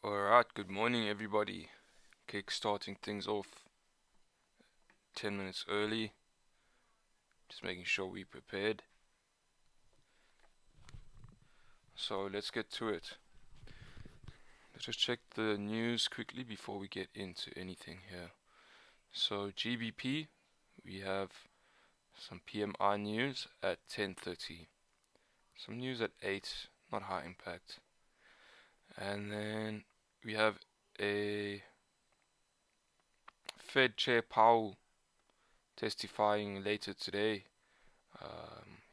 Alright, good morning everybody. Kick-starting things off 10 minutes early. Just making sure we're prepared. So let's get to it. Let's just check the news quickly before we get into anything here. So GBP, we have some PMI news at 10:30. Some news at 8, not high impact. And then we have a Fed Chair Powell testifying later today.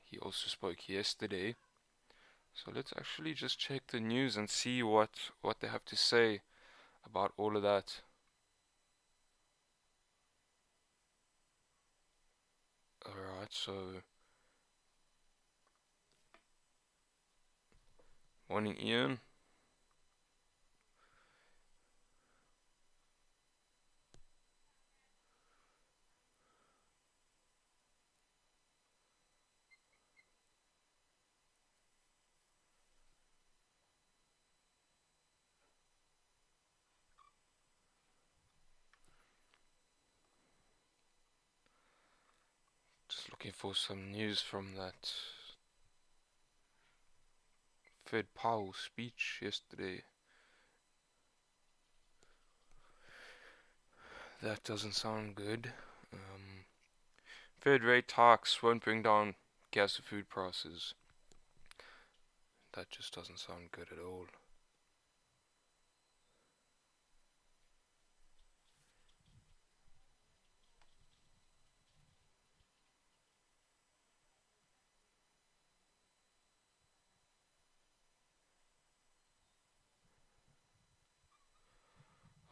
He also spoke yesterday. So let's actually just check the news and see what they have to say about all of that. Alright, so morning Ian. Just looking for some news from that Fed Powell speech yesterday. That doesn't sound good. Fed rate talks won't bring down gas and food prices. That just doesn't sound good at all.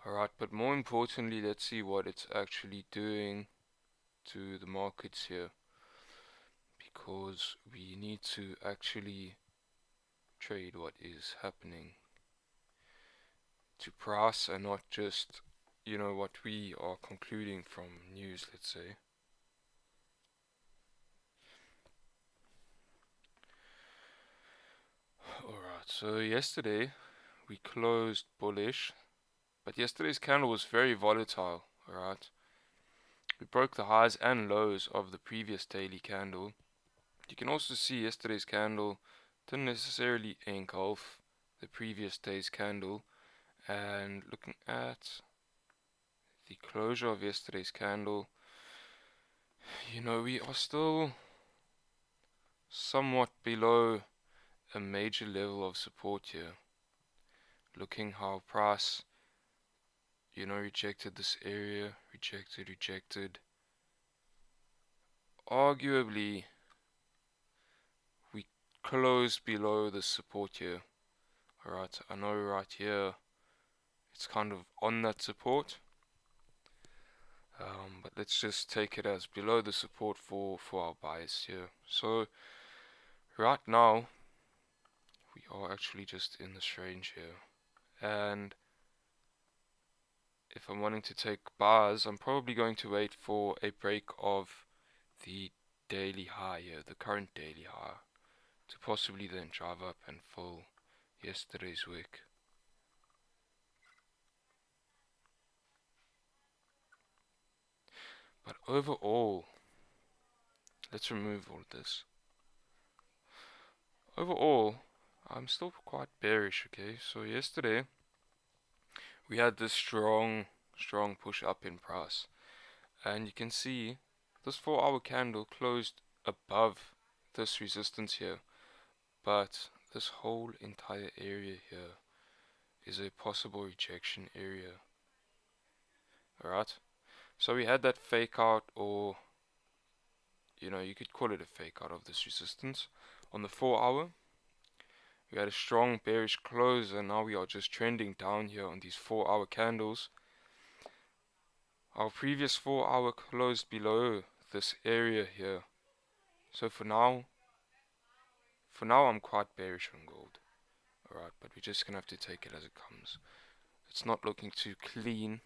Alright, but more importantly, let's see what it's actually doing to the markets here, because we need to actually trade what is happening to price and not just, what we are concluding from news, let's say. Alright, so yesterday we closed bullish, but yesterday's candle was very volatile. Alright, we broke the highs and lows of the previous daily candle. You can also see yesterday's candle didn't necessarily engulf the previous day's candle. And looking at the closure of yesterday's candle, we are still somewhat below a major level of support here. Looking how price, rejected this area, rejected. Arguably, we closed below the support here. Alright, I know right here, it's kind of on that support. But let's just take it as below the support for our bias here. So right now we are actually just in this range here, and if I'm wanting to take bars, I'm probably going to wait for a break of the daily high here, the current daily high, to possibly then drive up and fill yesterday's wick. But overall, let's remove all of this. Overall, I'm still quite bearish, okay? So yesterday, we had this strong push up in price. And you can see this 4-hour candle closed above this resistance here. But this whole entire area here is a possible rejection area. Alright? So we had that fake out, or you could call it a fake out of this resistance on the 4-hour. We had a strong bearish close, and now we are just trending down here on these 4-hour candles. Our previous 4-hour closed below this area here. So for now I'm quite bearish on gold. Alright, but we're just gonna have to take it as it comes. It's not looking too clean.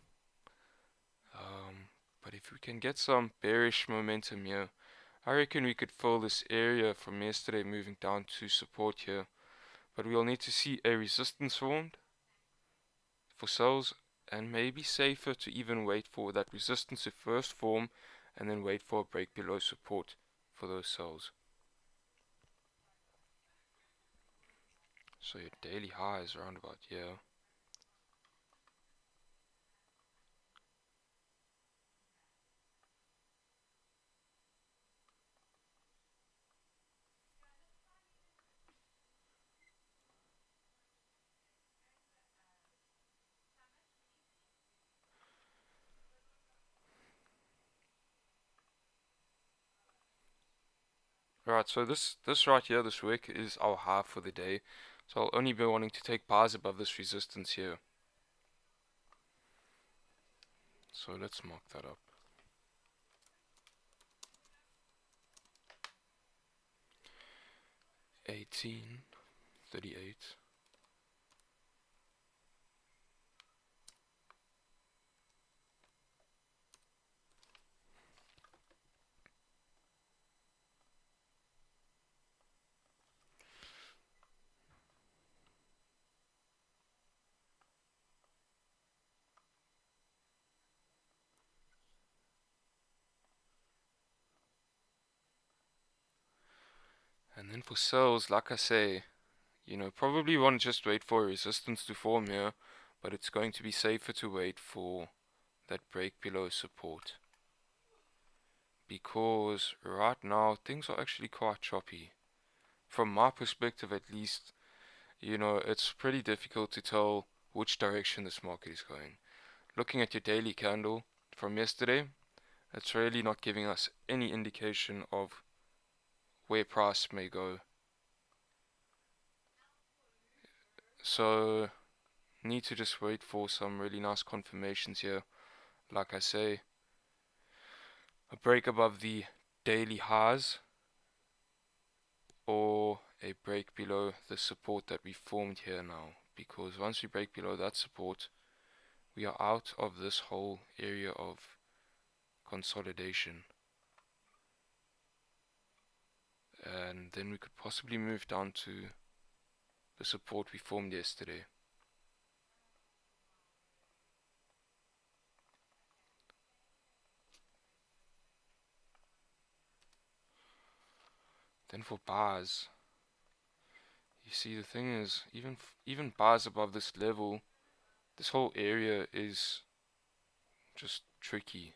But if we can get some bearish momentum here, I reckon we could fill this area from yesterday moving down to support here. But we'll need to see a resistance formed, for sales, and maybe safer to even wait for that resistance to first form and then wait for a break below support for those sales. So your daily high is around about here. Right, so this right here, this wick, is our high for the day. So I'll only be wanting to take buys above this resistance here. So let's mark that up. 1838. And then for sales, like I say, probably want to just wait for a resistance to form here, but it's going to be safer to wait for that break below support. Because right now, things are actually quite choppy. From my perspective at least, it's pretty difficult to tell which direction this market is going. Looking at your daily candle from yesterday, it's really not giving us any indication of where price may go. So, need to just wait for some really nice confirmations here. Like I say, a break above the daily highs or a break below the support that we formed here now. Because once we break below that support, we are out of this whole area of consolidation. And then we could possibly move down to the support we formed yesterday. Then for bars, you see, the thing is, even bars above this level, this whole area is just tricky.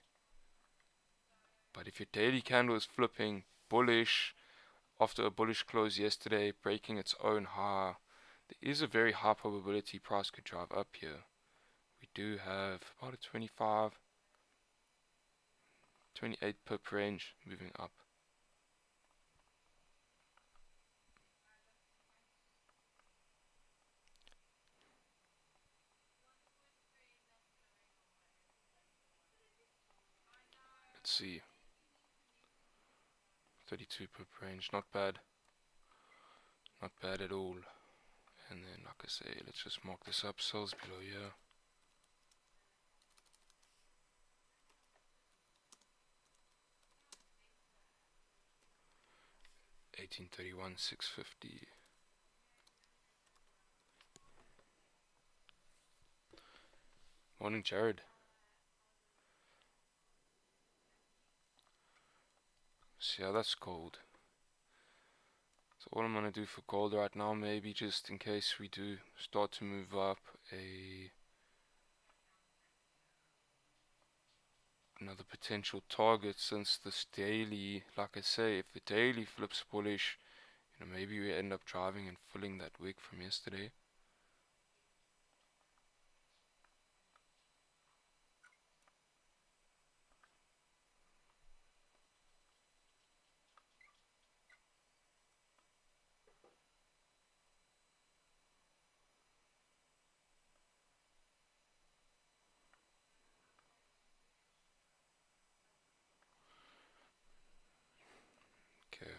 But if your daily candle is flipping bullish after a bullish close yesterday, breaking its own high, there is a very high probability price could drive up here. We do have about a 25, 28 pip range moving up. Let's see. 32 pip range, not bad. Not bad at all. And then, like I say, let's just mark this up. Sells below here. 1831, 650. Morning, Jared. See how that's gold. So what I'm gonna do for gold right now, maybe just in case we do start to move up, another potential target, since this daily, like I say, if the daily flips bullish, maybe we end up driving and filling that wick from yesterday. Okay.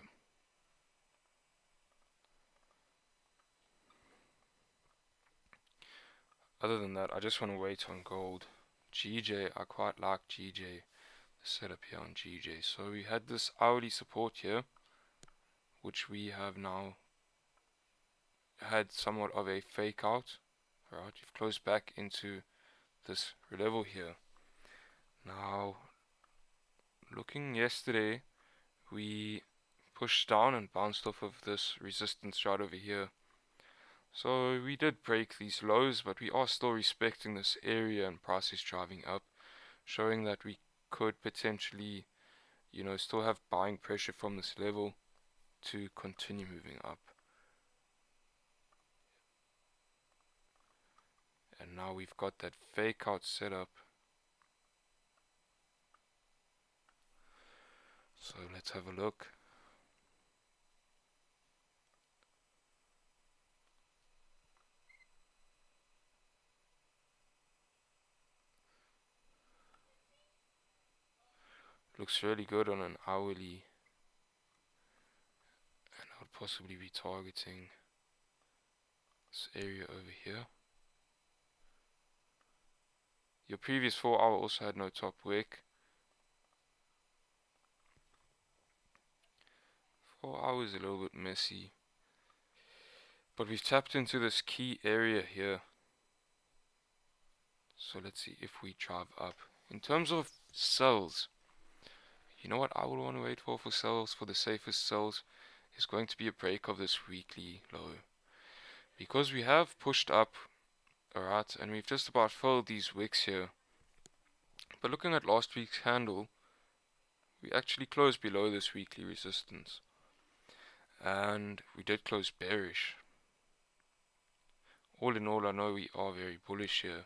Other than that, I just want to wait on gold. GJ, I quite like GJ. The setup here on GJ. So we had this hourly support here, which we have now had somewhat of a fake out Alright, you've closed back into this level here. Now, looking yesterday, we pushed down and bounced off of this resistance right over here. So we did break these lows, but we are still respecting this area, and price is driving up, showing that we could potentially, still have buying pressure from this level to continue moving up. And now we've got that fake out set up. So let's have a look. Looks really good on an hourly, and I would possibly be targeting this area over here. Your previous 4 hour also had no top wick. 4 hours a little bit messy, but we've tapped into this key area here. So let's see if we drive up. In terms of sells, you know what I would want to wait for sells, for the safest sells, is going to be a break of this weekly low. Because we have pushed up, alright, and we've just about filled these wicks here. But looking at last week's candle, we actually closed below this weekly resistance. And we did close bearish. All in all, I know we are very bullish here,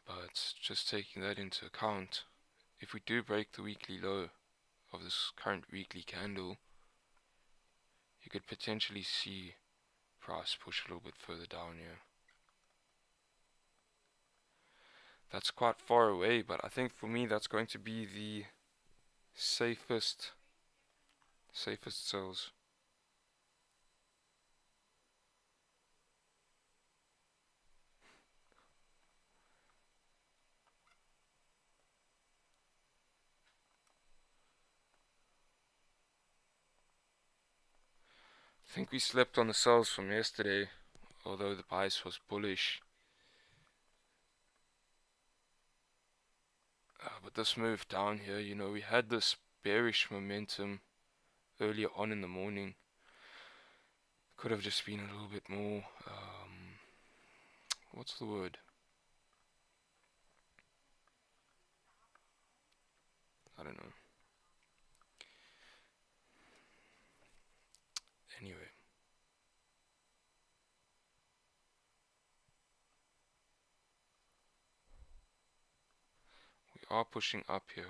but just taking that into account, if we do break the weekly low of this current weekly candle, you could potentially see price push a little bit further down here. That's quite far away, but I think for me that's going to be the safest sells. I think we slept on the sells from yesterday, although the price was bullish. But this move down here, we had this bearish momentum earlier on in the morning. Could have just been a little bit more, what's the word? I don't know. Anyway. We are pushing up here.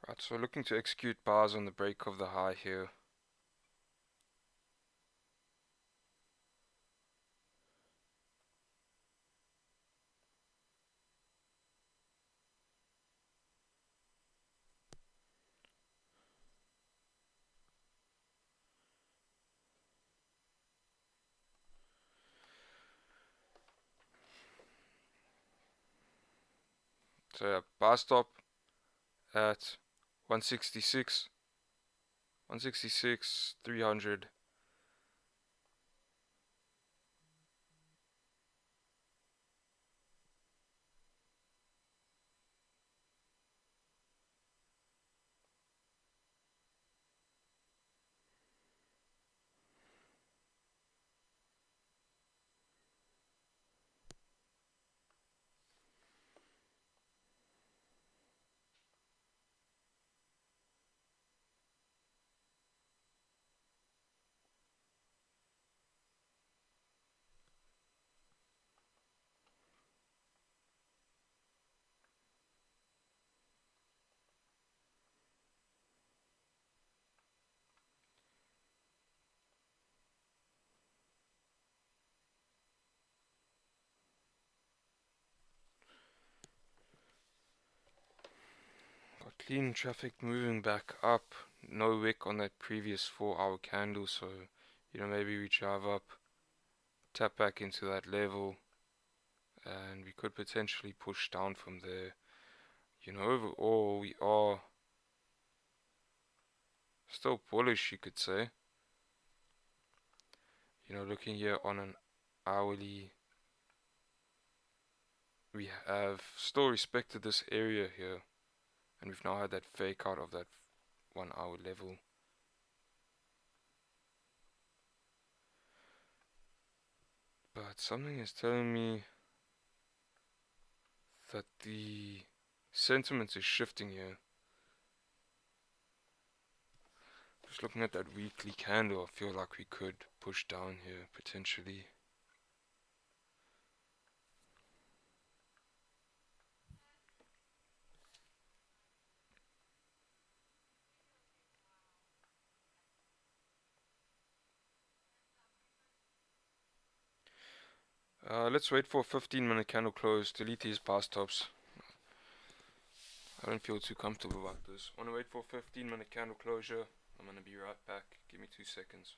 Right, so looking to execute bars on the break of the high here. So yeah, bar stop at 166, 166, 300. Got clean traffic moving back up. No wick on that previous 4-hour candle, so maybe we drive up, tap back into that level, and we could potentially push down from there. Overall we are still bullish, you could say. Looking here on an hourly, we have still respected this area here, and we've now had that fake out of that 1-hour level. But something is telling me that the sentiment is shifting here. Just looking at that weekly candle, I feel like we could push down here potentially. Let's wait for a 15-minute candle close. Delete these bar stops. I don't feel too comfortable about this. Want to wait for a 15-minute candle closure. I'm gonna be right back. Give me 2 seconds.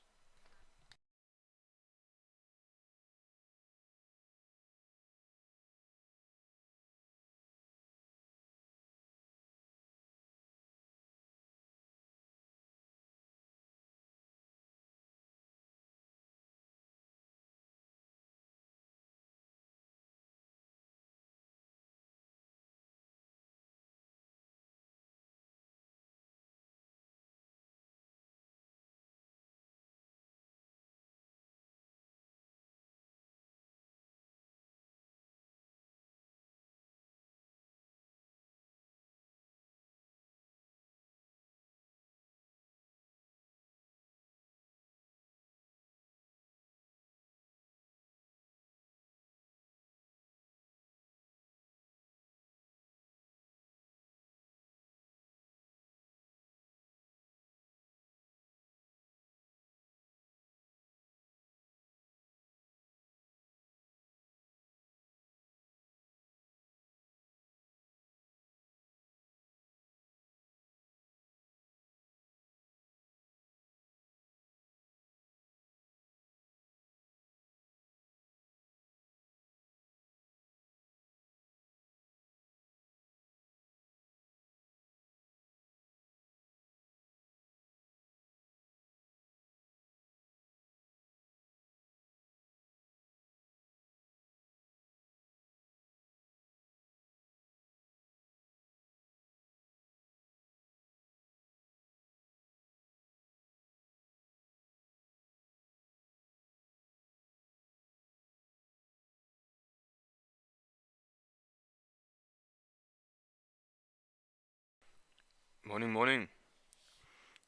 Morning.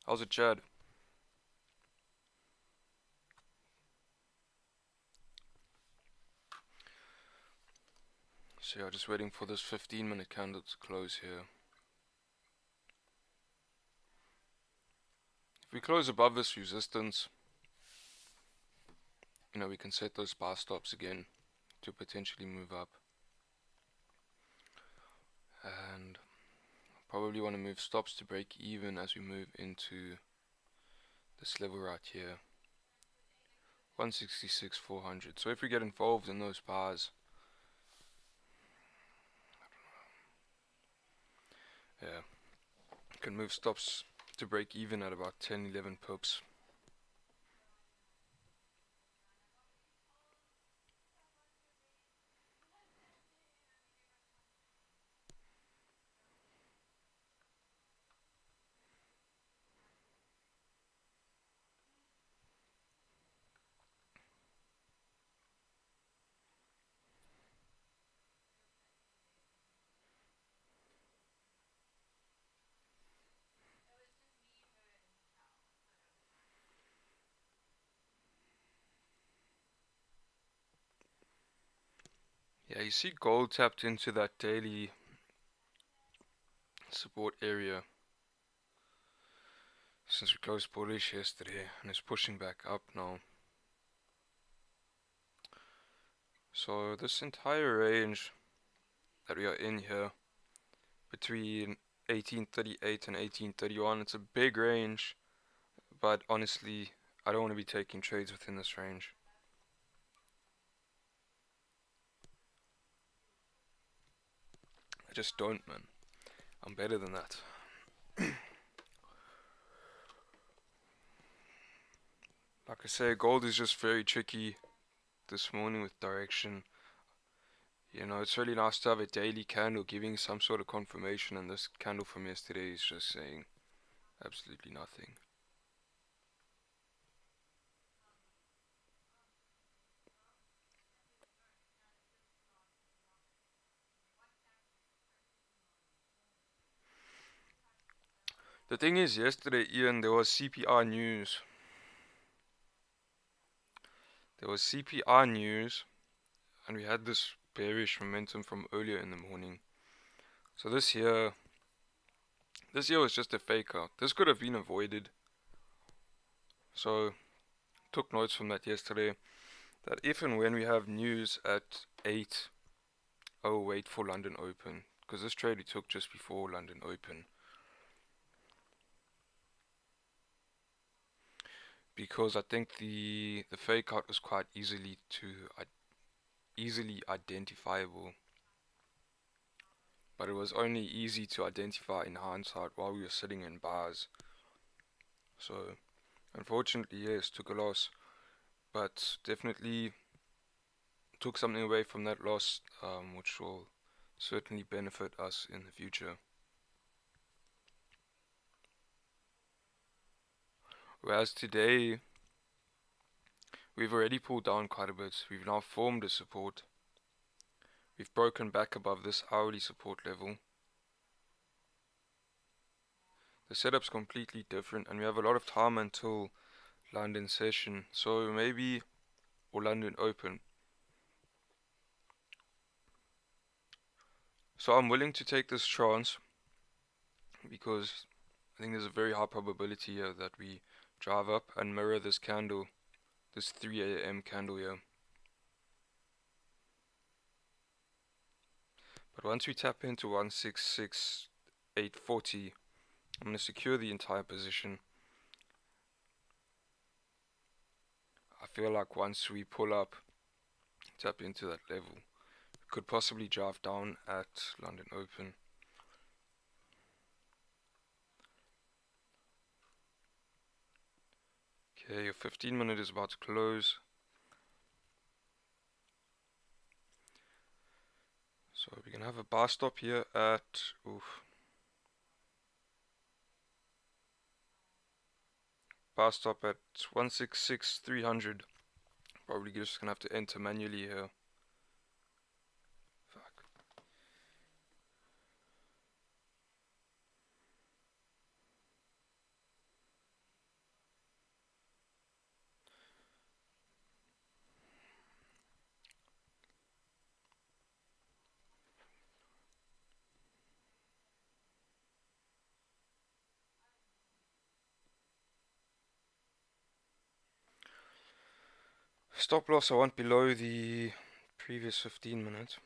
How's it, Chad? So yeah, just waiting for this 15-minute candle to close here. If we close above this resistance, we can set those bar stops again to potentially move up. And probably want to move stops to break even as we move into this level right here. 166, 400. So if we get involved in those bars, Yeah, can move stops to break even at about 10-11 pips. Yeah, you see gold tapped into that daily support area since we closed bullish yesterday, and it's pushing back up now. So this entire range that we are in here, between 1838 and 1831, it's a big range, but honestly, I don't want to be taking trades within this range. I just don't, man. I'm better than that. Like I say, gold is just very tricky this morning with direction. You know, it's really nice to have a daily candle giving some sort of confirmation, and this candle from yesterday is just saying absolutely nothing. The thing is, yesterday, Ian, there was CPI news. There was CPI news, and we had this bearish momentum from earlier in the morning. So this year was just a fake out. This could have been avoided. So took notes from that yesterday, that if and when we have news at 8, oh, wait for London Open, because this trade we took just before London Open. Because I think the fake out was quite easily identifiable, but it was only easy to identify in hindsight while we were sitting in bars. So unfortunately, yes, took a loss, but definitely took something away from that loss, which will certainly benefit us in the future. Whereas today, we've already pulled down quite a bit. We've now formed a support. We've broken back above this hourly support level. The setup's completely different, and we have a lot of time until London session, so maybe, or London Open. So I'm willing to take this chance, because I think there's a very high probability here that we drive up and mirror this candle, this 3 a.m. candle here. But once we tap into 166,840, I'm going to secure the entire position. I feel like once we pull up, tap into that level, could possibly drive down at London Open. Okay, your 15 minute is about to close. So we can have a bar stop here at, bar stop at 166,300. Probably just gonna have to enter manually here. Fuck. Stop loss I want below the previous 15 minutes.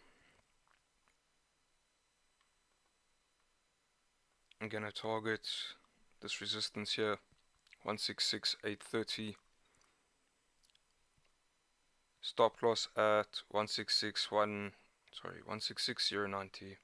I'm gonna target this resistance here, 166,830. Stop loss at 166,090.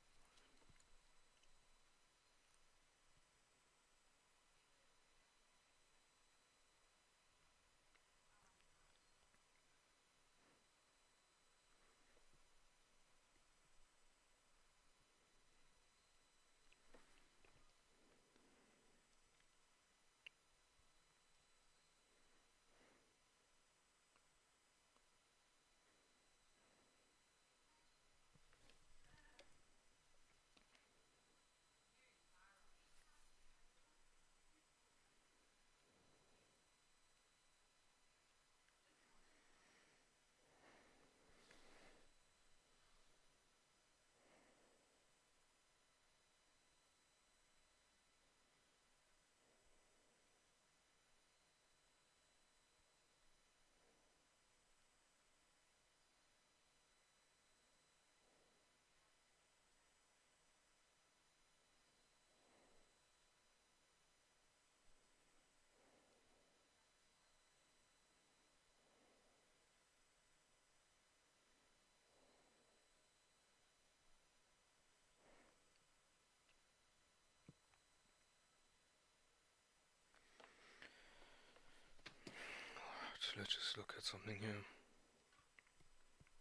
let's just look at something here.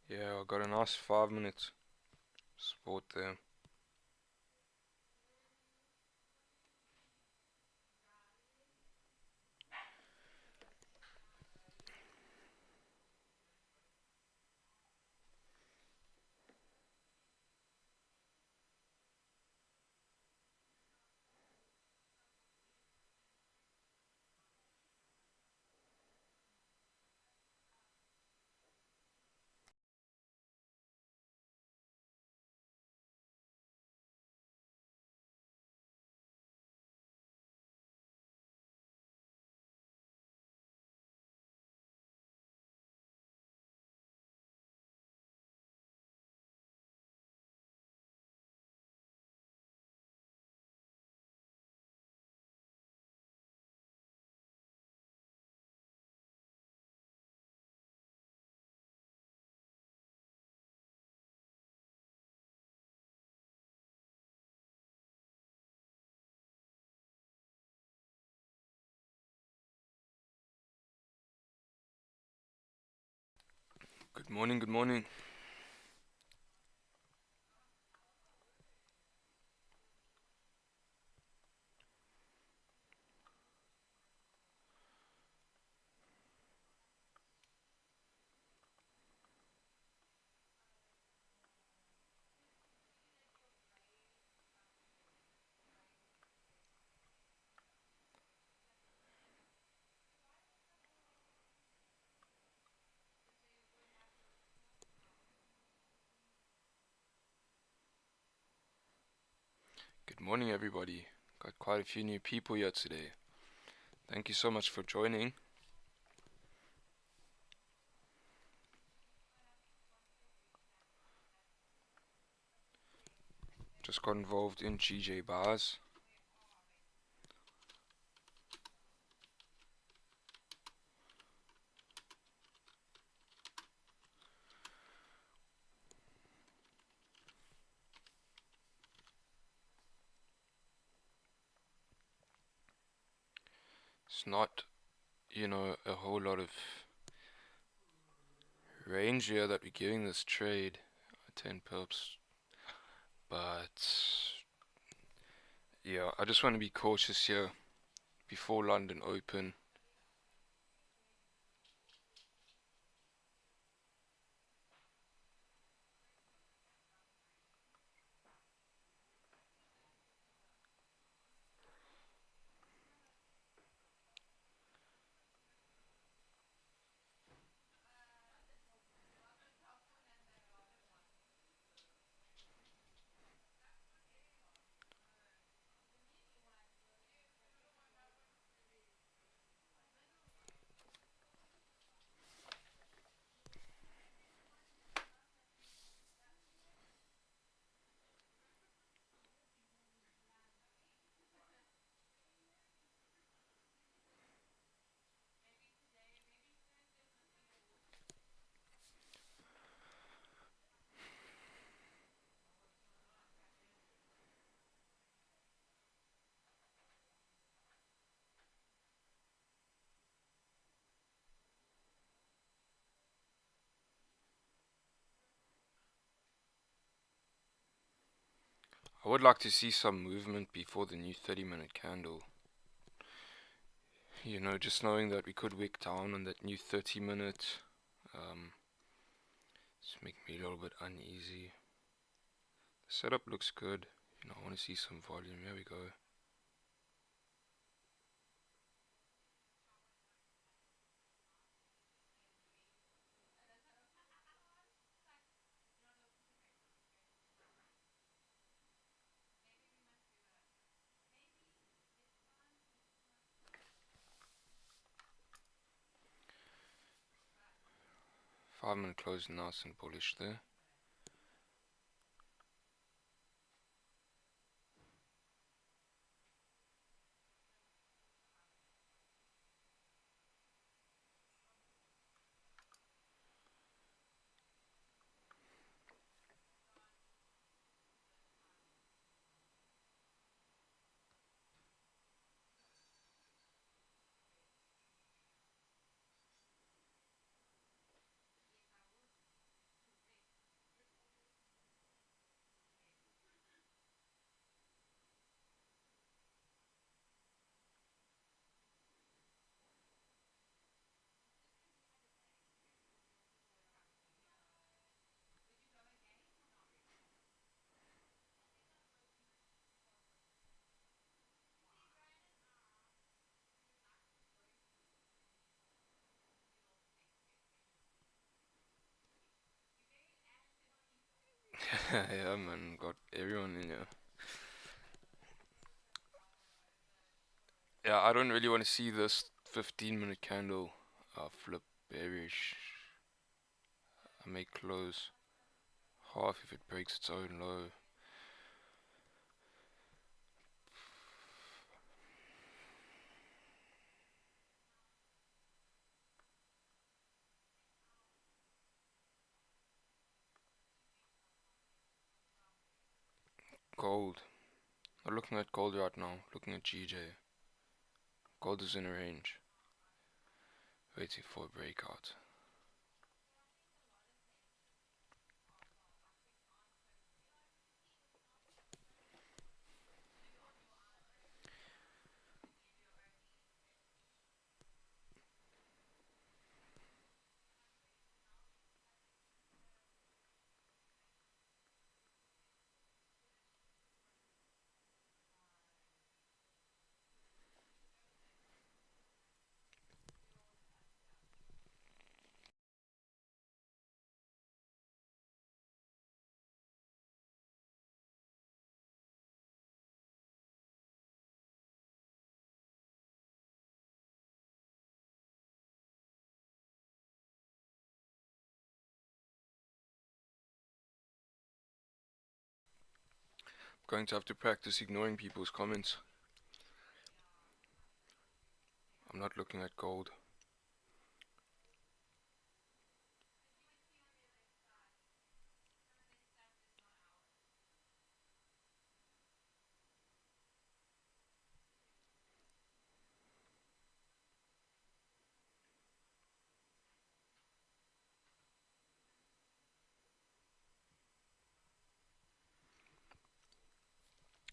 Yeah, I got a nice 5 minute support there. Good morning, good morning. Good morning, everybody. Got quite a few new people here today. Thank you so much for joining. Just got involved in GJ bars. It's not, a whole lot of range here that we're giving this trade, 10 pips, but yeah, I just want to be cautious here before London Open. I would like to see some movement before the new 30-minute candle. Just knowing that we could wick down on that new 30-minute, it's making me a little bit uneasy. The setup looks good. I want to see some volume. Here we go. Five-minute close nice and bullish there. Yeah, man, got everyone in here. Yeah, I don't really want to see this 15-minute candle flip bearish. I may close half if it breaks its own low. Gold. Not looking at gold right now, looking at GJ. Gold is in a range, waiting for a breakout. Going to have to practice ignoring people's comments. I'm not looking at gold.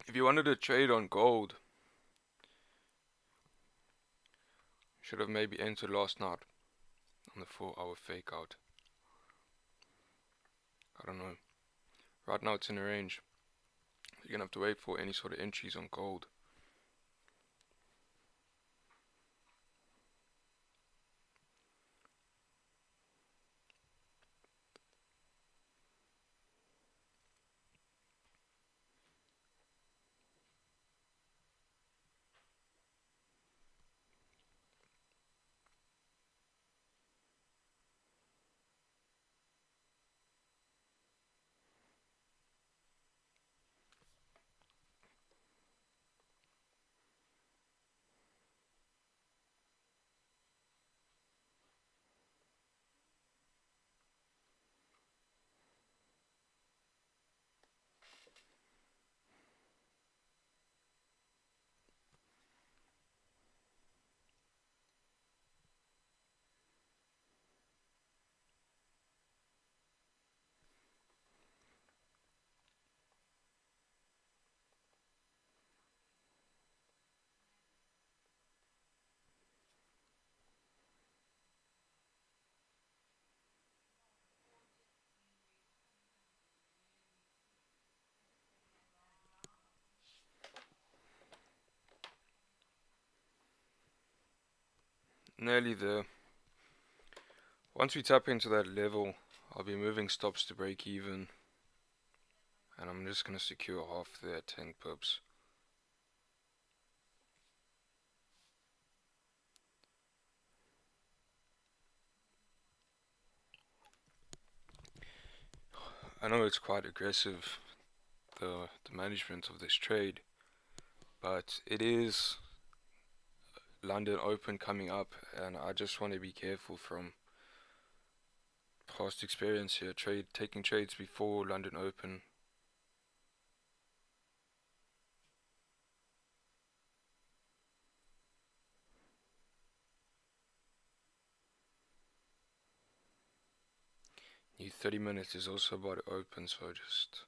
If you wanted to trade on gold, you should have maybe entered last night on the 4-hour fake out. I don't know. Right now it's in a range. You're gonna have to wait for any sort of entries on gold. Nearly there. Once we tap into that level, I'll be moving stops to break even. And I'm just gonna secure half there at 10 pips. I know it's quite aggressive, the management of this trade, but it is London Open coming up, and I just want to be careful from past experience here. Taking trades before London Open. New 30 minutes is also about to open, so I just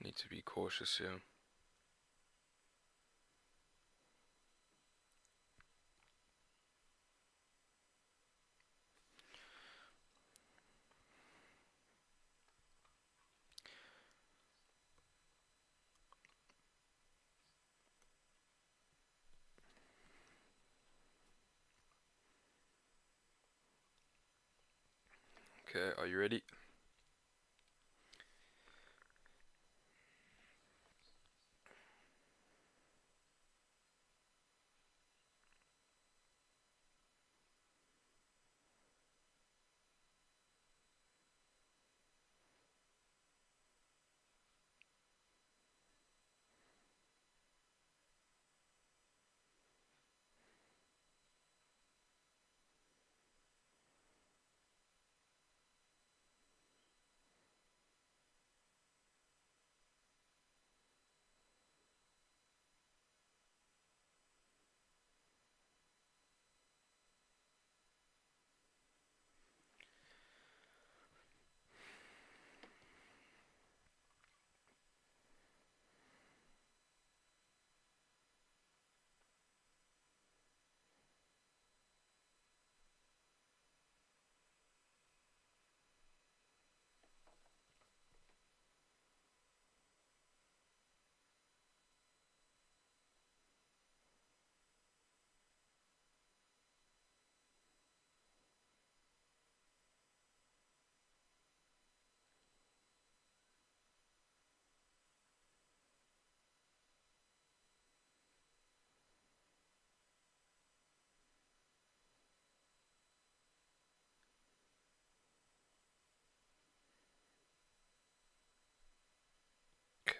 need to be cautious here. Okay, are you ready?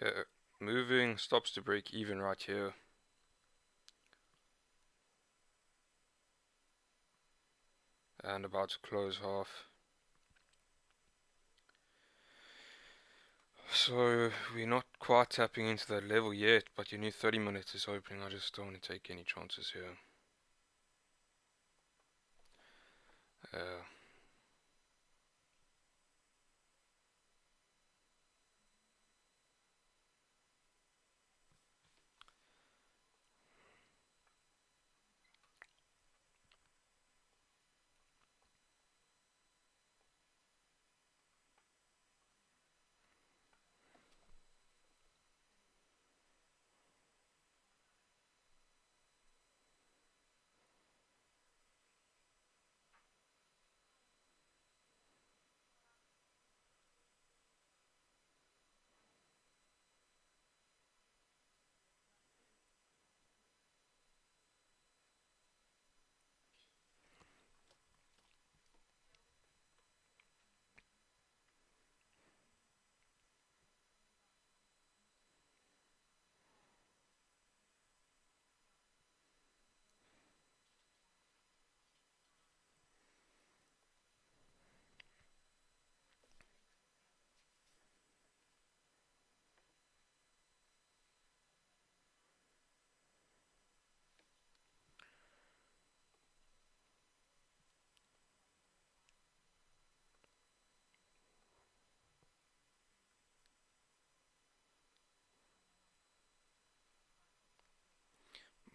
Okay, moving stops to break even right here. And about to close half. So we're not quite tapping into that level yet, but your new 30 minutes is opening. I just don't want to take any chances here.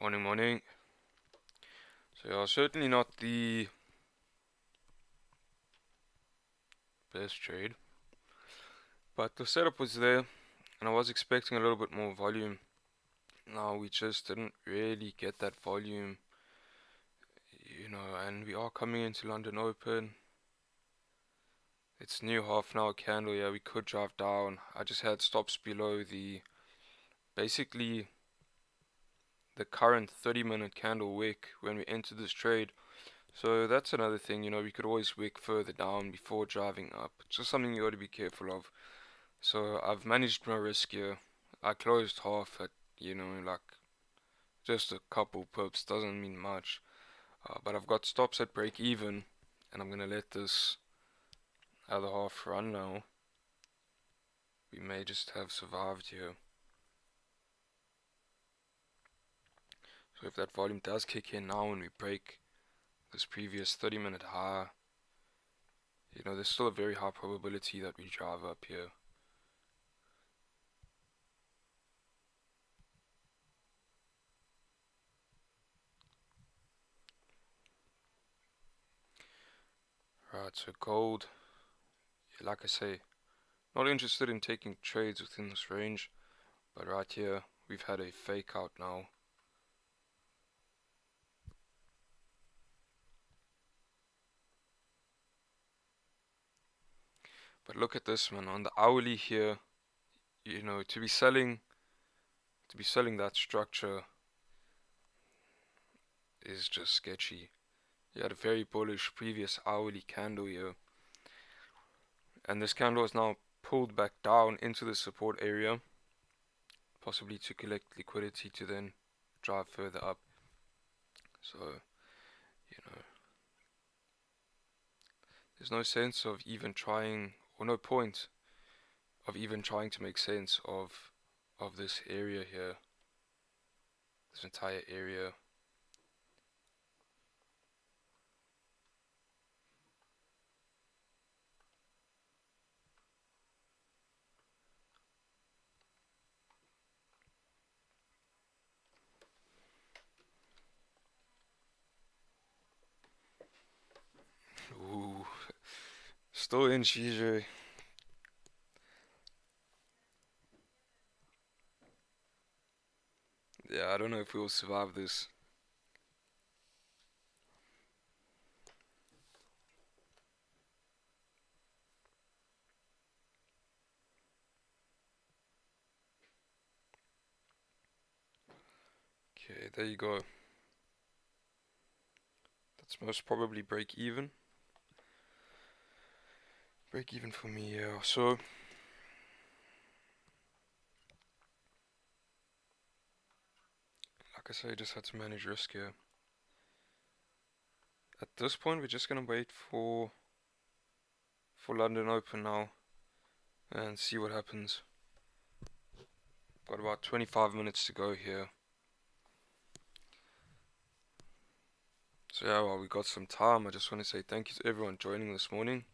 Morning, morning. So yeah, certainly not the best trade, but the setup was there, and I was expecting a little bit more volume. Now we just didn't really get that volume, and we are coming into London Open. It's new half an hour candle. Yeah, we could drive down. I just had stops below basically the current 30-minute candle wick when we entered this trade. So that's another thing, we could always wick further down before driving up. It's just something you got to be careful of. So I've managed my risk here. I closed half at, like just a couple pips, doesn't mean much. But I've got stops at break even, and I'm gonna let this other half run now. We may just have survived here. So if that volume does kick in now and we break this previous 30-minute high, there's still a very high probability that we drive up here. Right, so gold, like I say, not interested in taking trades within this range, but right here, we've had a fake out now. But look at this, man, on the hourly here, to be selling that structure is just sketchy. You had a very bullish previous hourly candle here, and this candle is now pulled back down into the support area, possibly to collect liquidity to then drive further up. So, there's no sense of even trying, or no point of even trying to make sense of this area here, this entire area. Ooh, still in GJ. Yeah, I don't know if we will survive this. Okay, there you go. That's most probably break even. Break even for me, yeah. So like I say, just had to manage risk here. At this point, we're just gonna wait for London Open now and see what happens. Got about 25 minutes to go here. So yeah, while we got some time, I just want to say thank you to everyone joining this morning.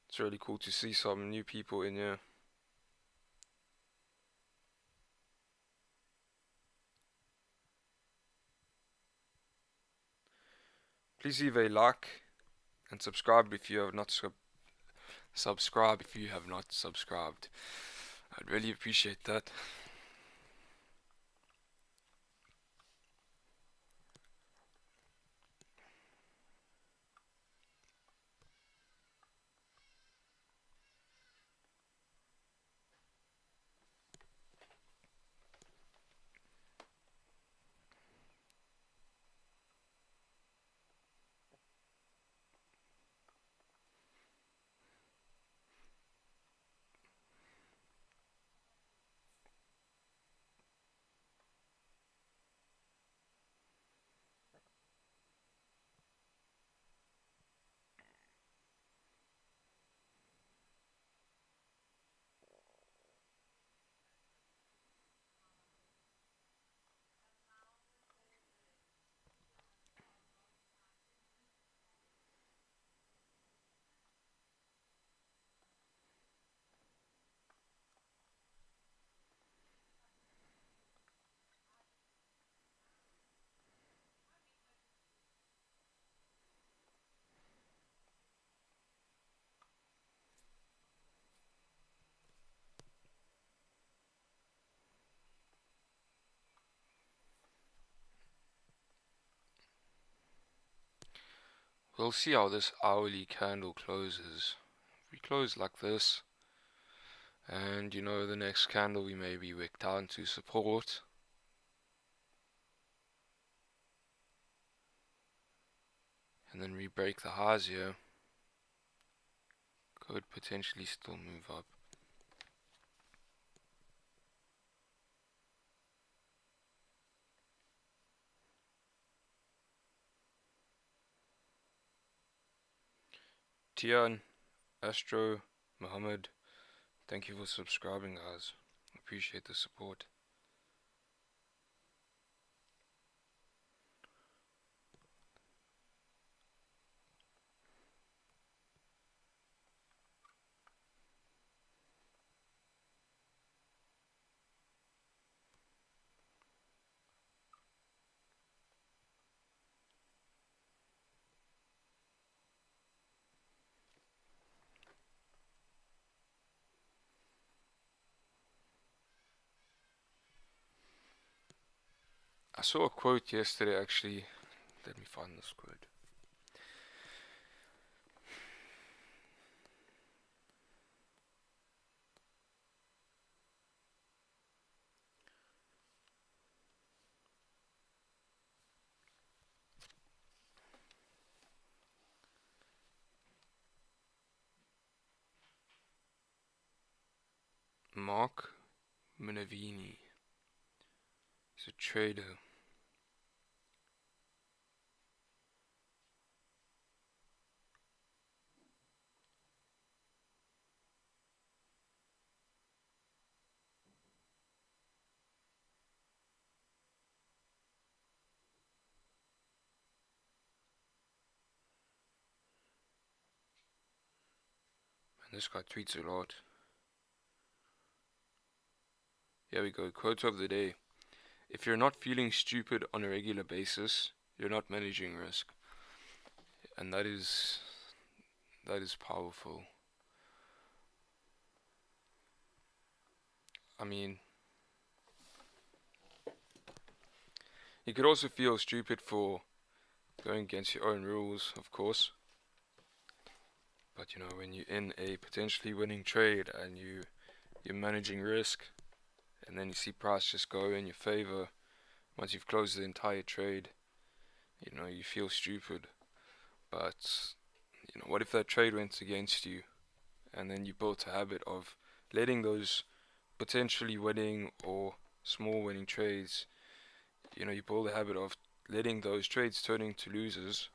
It's really cool to see some new people in here. Please leave a like and subscribe if you have not subscribed. I'd really appreciate that. We'll see how this hourly candle closes. If we close like this, and you know the next candle we may be wicked down to support, and then we break the highs here, could potentially still move up. Tian, Astro, Muhammad, thank you for subscribing, guys. Appreciate the support. I saw a quote yesterday, actually. Let me find this quote. Mark Minervini. He's a trader. And this guy tweets a lot. Here we go, quote of the day. If you're not feeling stupid on a regular basis, you're not managing risk. And that is powerful. I mean, you could also feel stupid for going against your own rules, of course. But you know, when you're in a potentially winning trade and you're managing risk, and then you see price just go in your favor once you've closed the entire trade, you know, you feel stupid. But you know, what if that trade went against you, and then you built a habit of letting those potentially winning or small winning trades, you know, you build a habit of letting those trades turn into losers,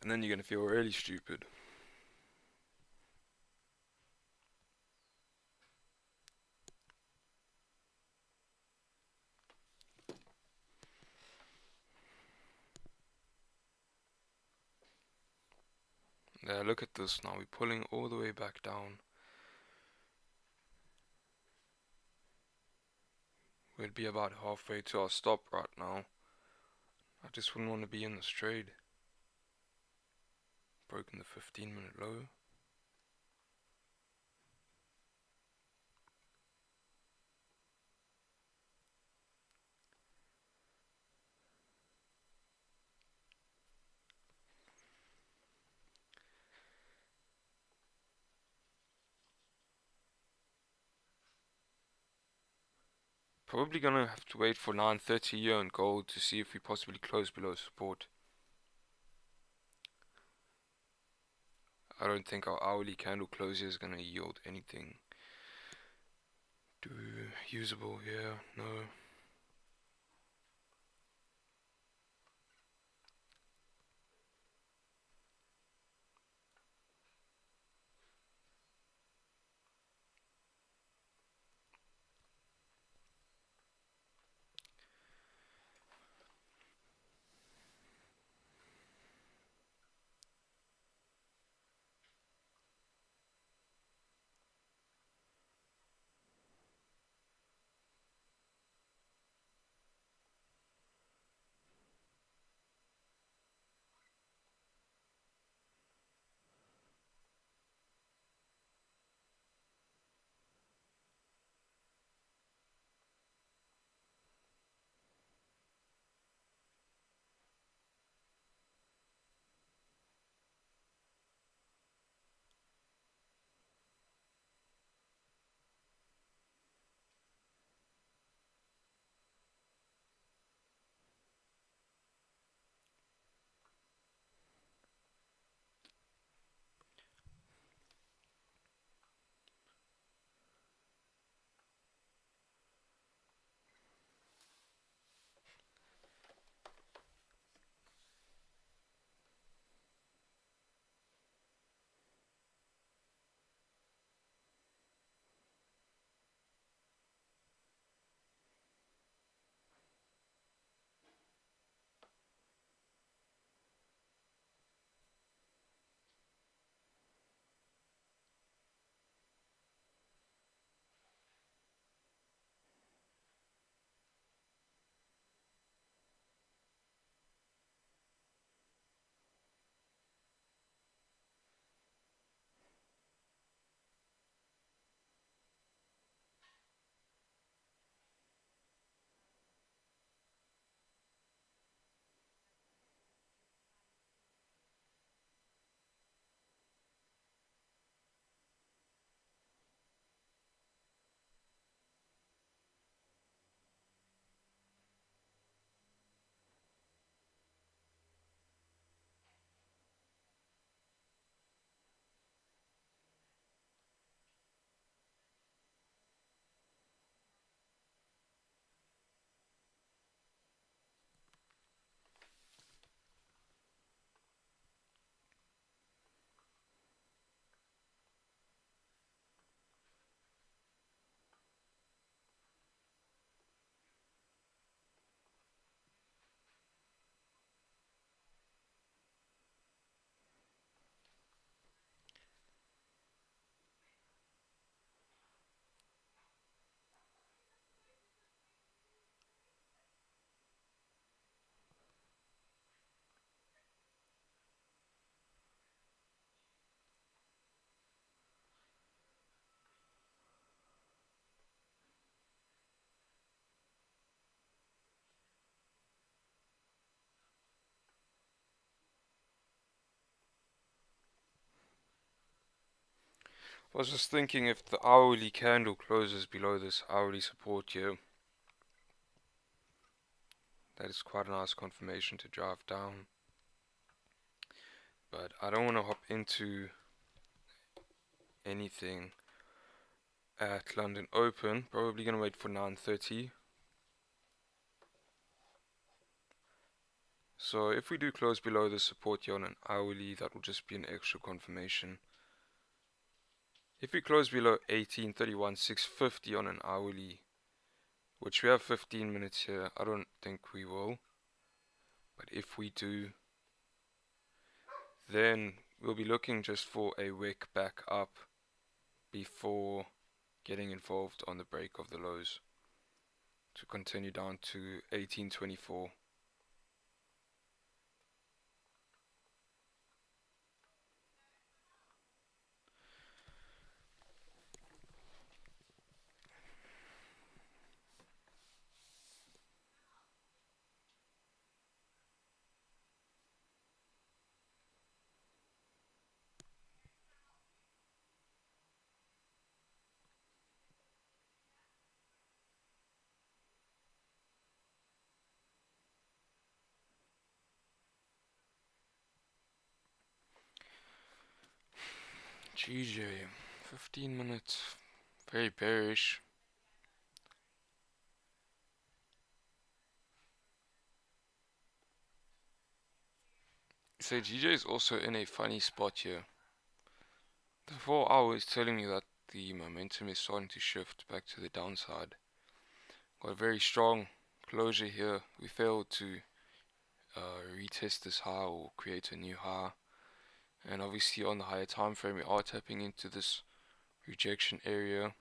and then you're gonna feel really stupid. Yeah, look at this now. We're pulling all the way back down. We'll be about halfway to our stop right now. I just wouldn't want to be in this trade. Broken the 15-minute low. Probably gonna have to wait for 9:30 here on gold to see if we possibly close below support. I don't think our hourly candle closure is gonna yield anything usable here. No. I was just thinking, if the hourly candle closes below this hourly support here, that is quite a nice confirmation to drive down. But I don't want to hop into anything at London Open. Probably gonna wait for 9:30. So if we do close below the support here on an hourly, that will just be an extra confirmation. If we close below 18:31,650 on an hourly, which we have 15 minutes here, I don't think we will. But if we do, then we'll be looking just for a wick back up before getting involved on the break of the lows to continue down to 1824. GJ, 15 minutes, very bearish. So GJ is also in a funny spot here. The 4 hour is telling me that the momentum is starting to shift back to the downside. Got a very strong closure here. We failed to retest this high or create a new high. And obviously on the higher time frame we are tapping into this rejection area.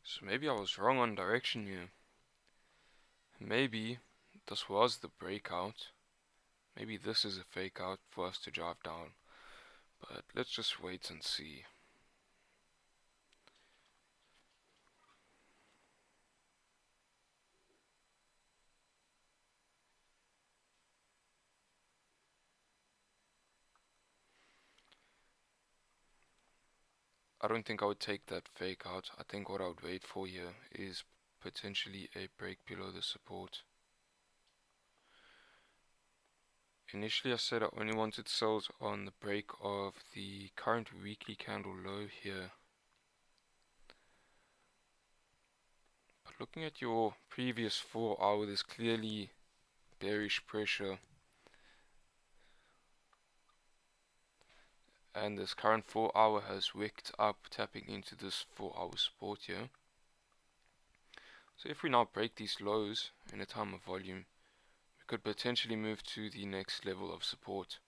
So maybe I was wrong on direction here. Maybe this was the breakout. Maybe this is a fake out for us to drive down. But let's just wait and see. I don't think I would take that fake out. I think what I would wait for here is potentially a break below the support. Initially I said I only wanted sells on the break of the current weekly candle low here. But looking at your previous 4 hour, there's clearly bearish pressure. And this current 4 hour has wicked up, tapping into this 4 hour support here. So if we now break these lows in a time of volume, we could potentially move to the next level of support.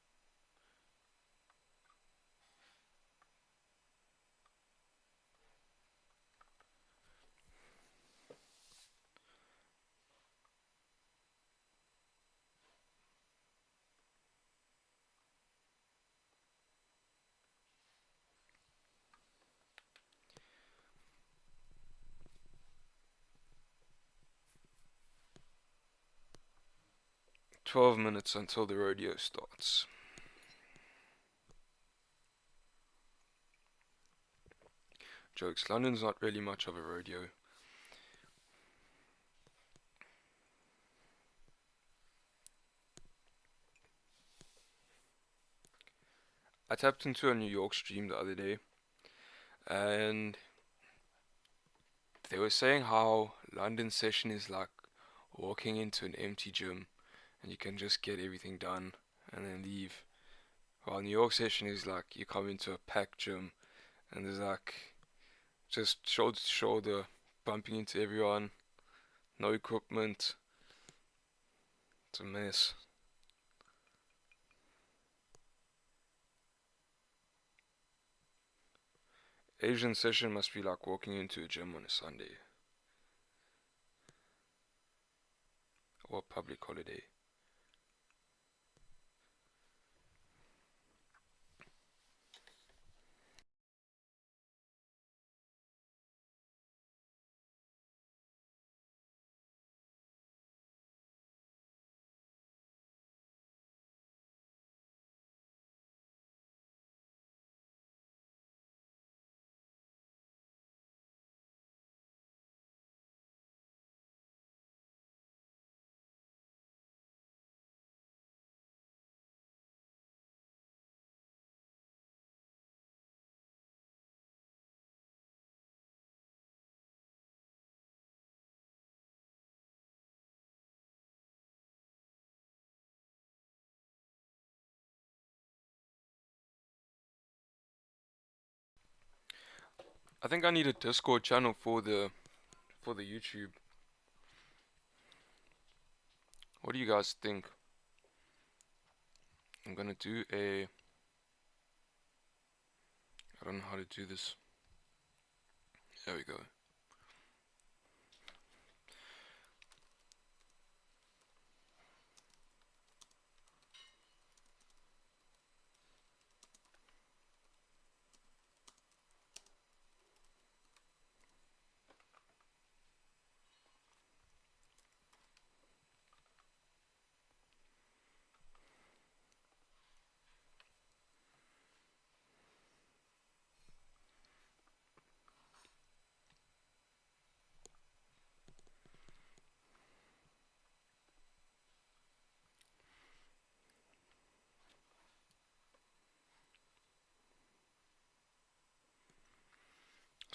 "12 minutes until the rodeo starts." Jokes, London's not really much of a rodeo. I tapped into a New York stream the other day, and they were saying how London session is like walking into an empty gym and you can just get everything done and then leave. While New York session is like you come into a packed gym and there's like just shoulder to shoulder bumping into everyone, no equipment. It's a mess. Asian session must be like walking into a gym on a Sunday or a public holiday. I think I need a Discord channel for the YouTube. What do you guys think? I'm gonna do a, I don't know how to do this. There we go.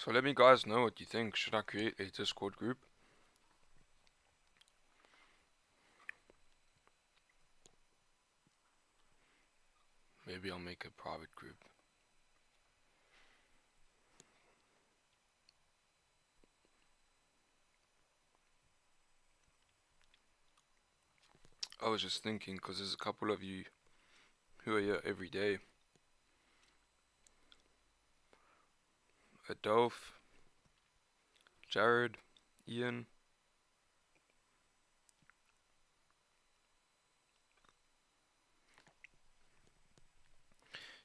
So let me guys know what you think. Should I create a Discord group? Maybe I'll make a private group. I was just thinking, because there's a couple of you who are here every day. Adolph, Jared, Ian.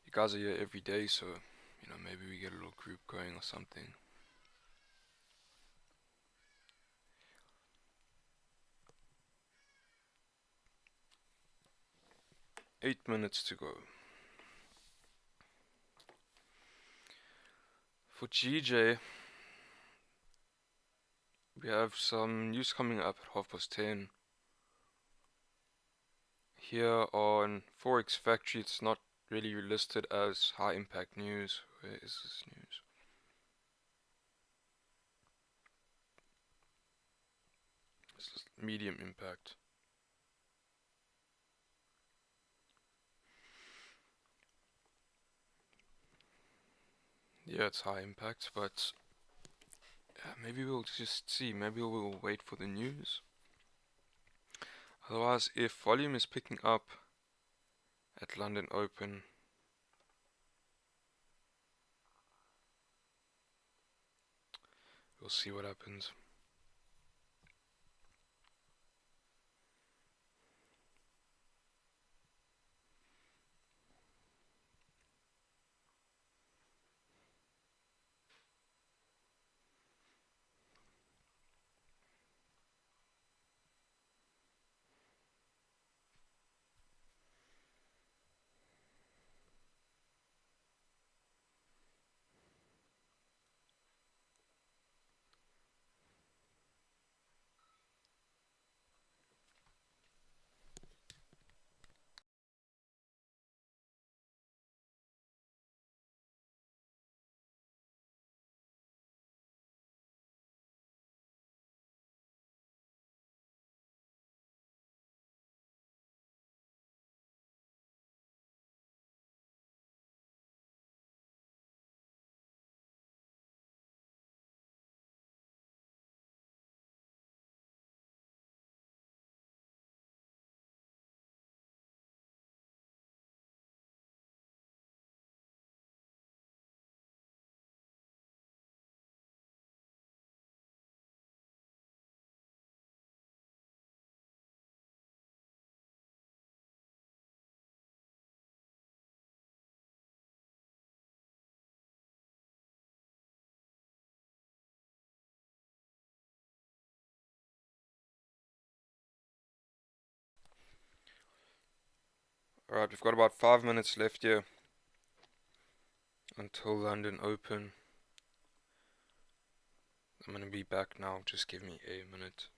You guys are here every day, so you know, maybe we get a little group going or something. Eight minutes to go. For GJ, we have some news coming up at 10:30. Here on Forex Factory, it's not really listed as high impact news. Where is this news? This is medium impact. Yeah, it's high impact, but maybe we'll just see. Maybe we'll wait for the news. Otherwise, if volume is picking up at London Open, we'll see what happens. Alright, we've got about 5 minutes left here until London Open. I'm going to be back now, just give me a minute.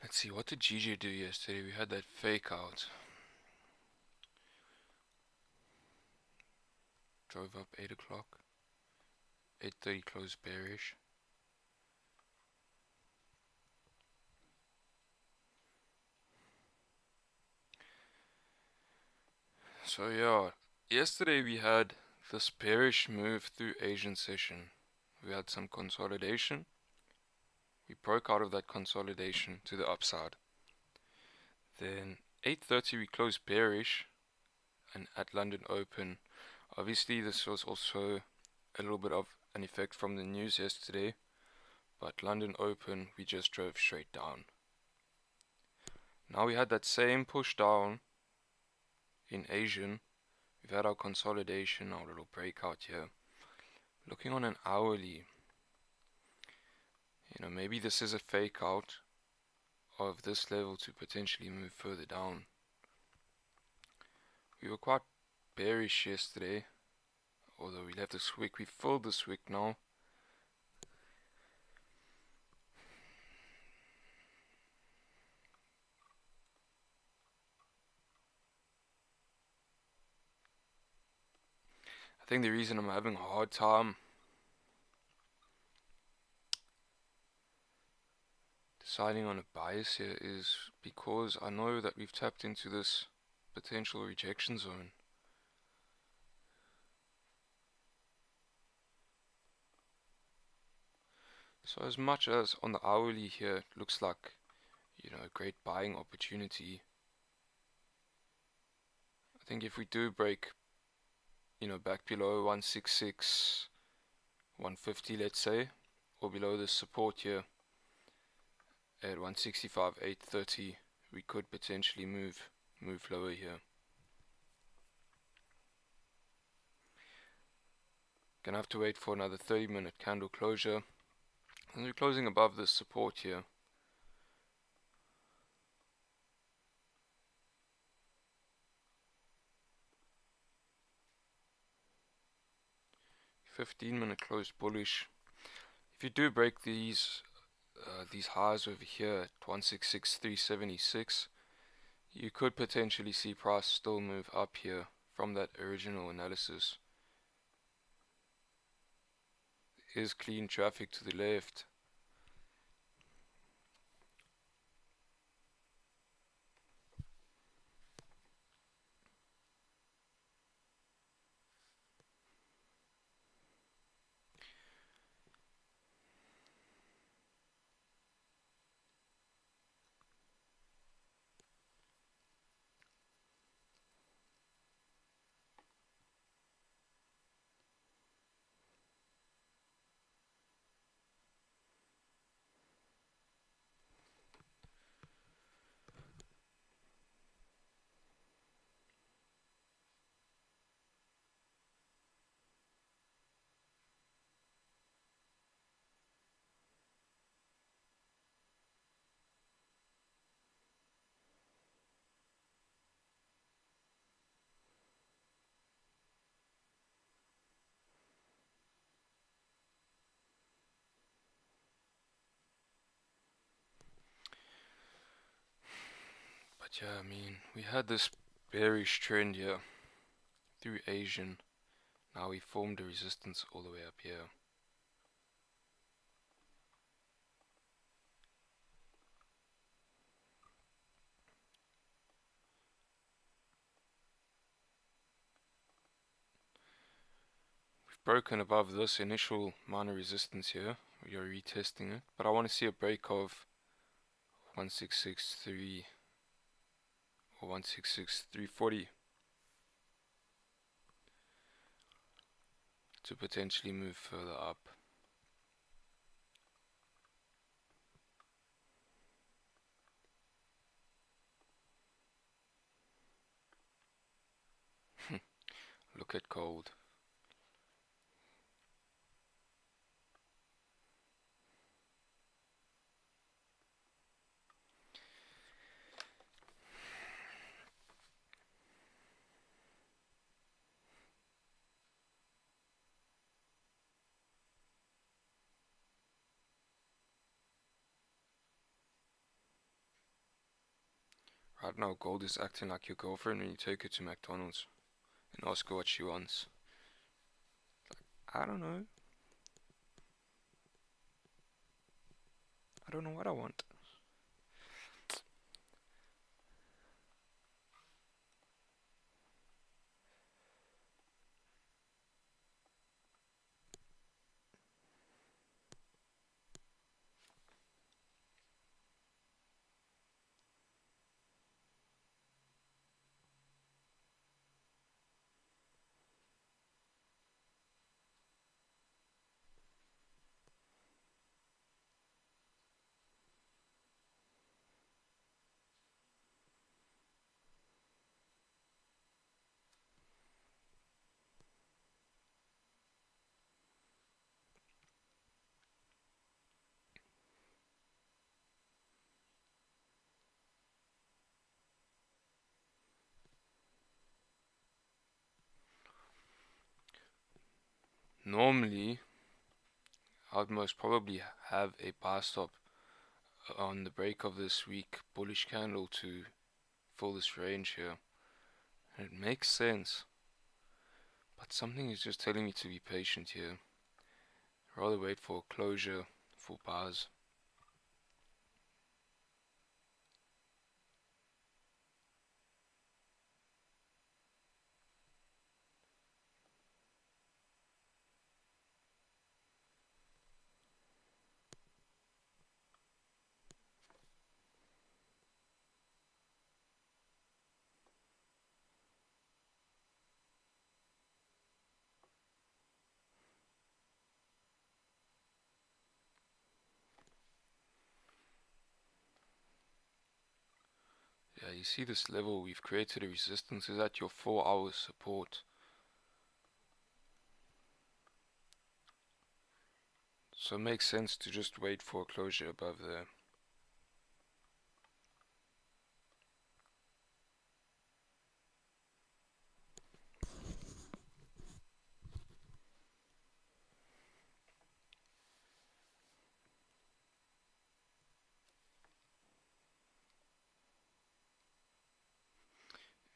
Let's see, what did GG do yesterday? We had that fake out. Drove up 8 o'clock. 8:30 closed bearish. So yeah, yesterday we had this bearish move through Asian session. We had some consolidation. We broke out of that consolidation to the upside. Then 8:30 we closed bearish, and at London Open, obviously this was also a little bit of an effect from the news yesterday, but London Open we just drove straight down. Now we had that same push down in Asian. We've had our consolidation, our little breakout here. Looking on an hourly, maybe this is a fake out of this level to potentially move further down. We were quite bearish yesterday, although we left this wick. We filled this wick now. I think the reason I'm having a hard time deciding on a bias here is because I know that we've tapped into this potential rejection zone. So as much as on the hourly here it looks like, a great buying opportunity, I think if we do break, back below 166, 150 let's say, or below this support here, at 165.830, we could potentially move lower here. Gonna have to wait for another 30-minute candle closure, and we're closing above this support here. 15-minute close bullish. If you do break these highs over here at 166.376, you could potentially see price still move up here from that original analysis. Here's clean traffic to the left. But yeah, I mean, we had this bearish trend here through Asian. Now we formed a resistance all the way up here. We've broken above this initial minor resistance here. We are retesting it, but I want to see a break of 166.3 or 166.340 to potentially move further up. Look at gold. Right now, gold is acting like your girlfriend when you take her to McDonald's and ask her what she wants. I don't know. I don't know what I want. Normally, I'd most probably have a buy stop on the break of this weak bullish candle to fill this range here. And it makes sense. But something is just telling me to be patient here. Rather wait for a closure for buys. You see this level we've created a resistance is at your 4-hour support. So it makes sense to just wait for a closure above there.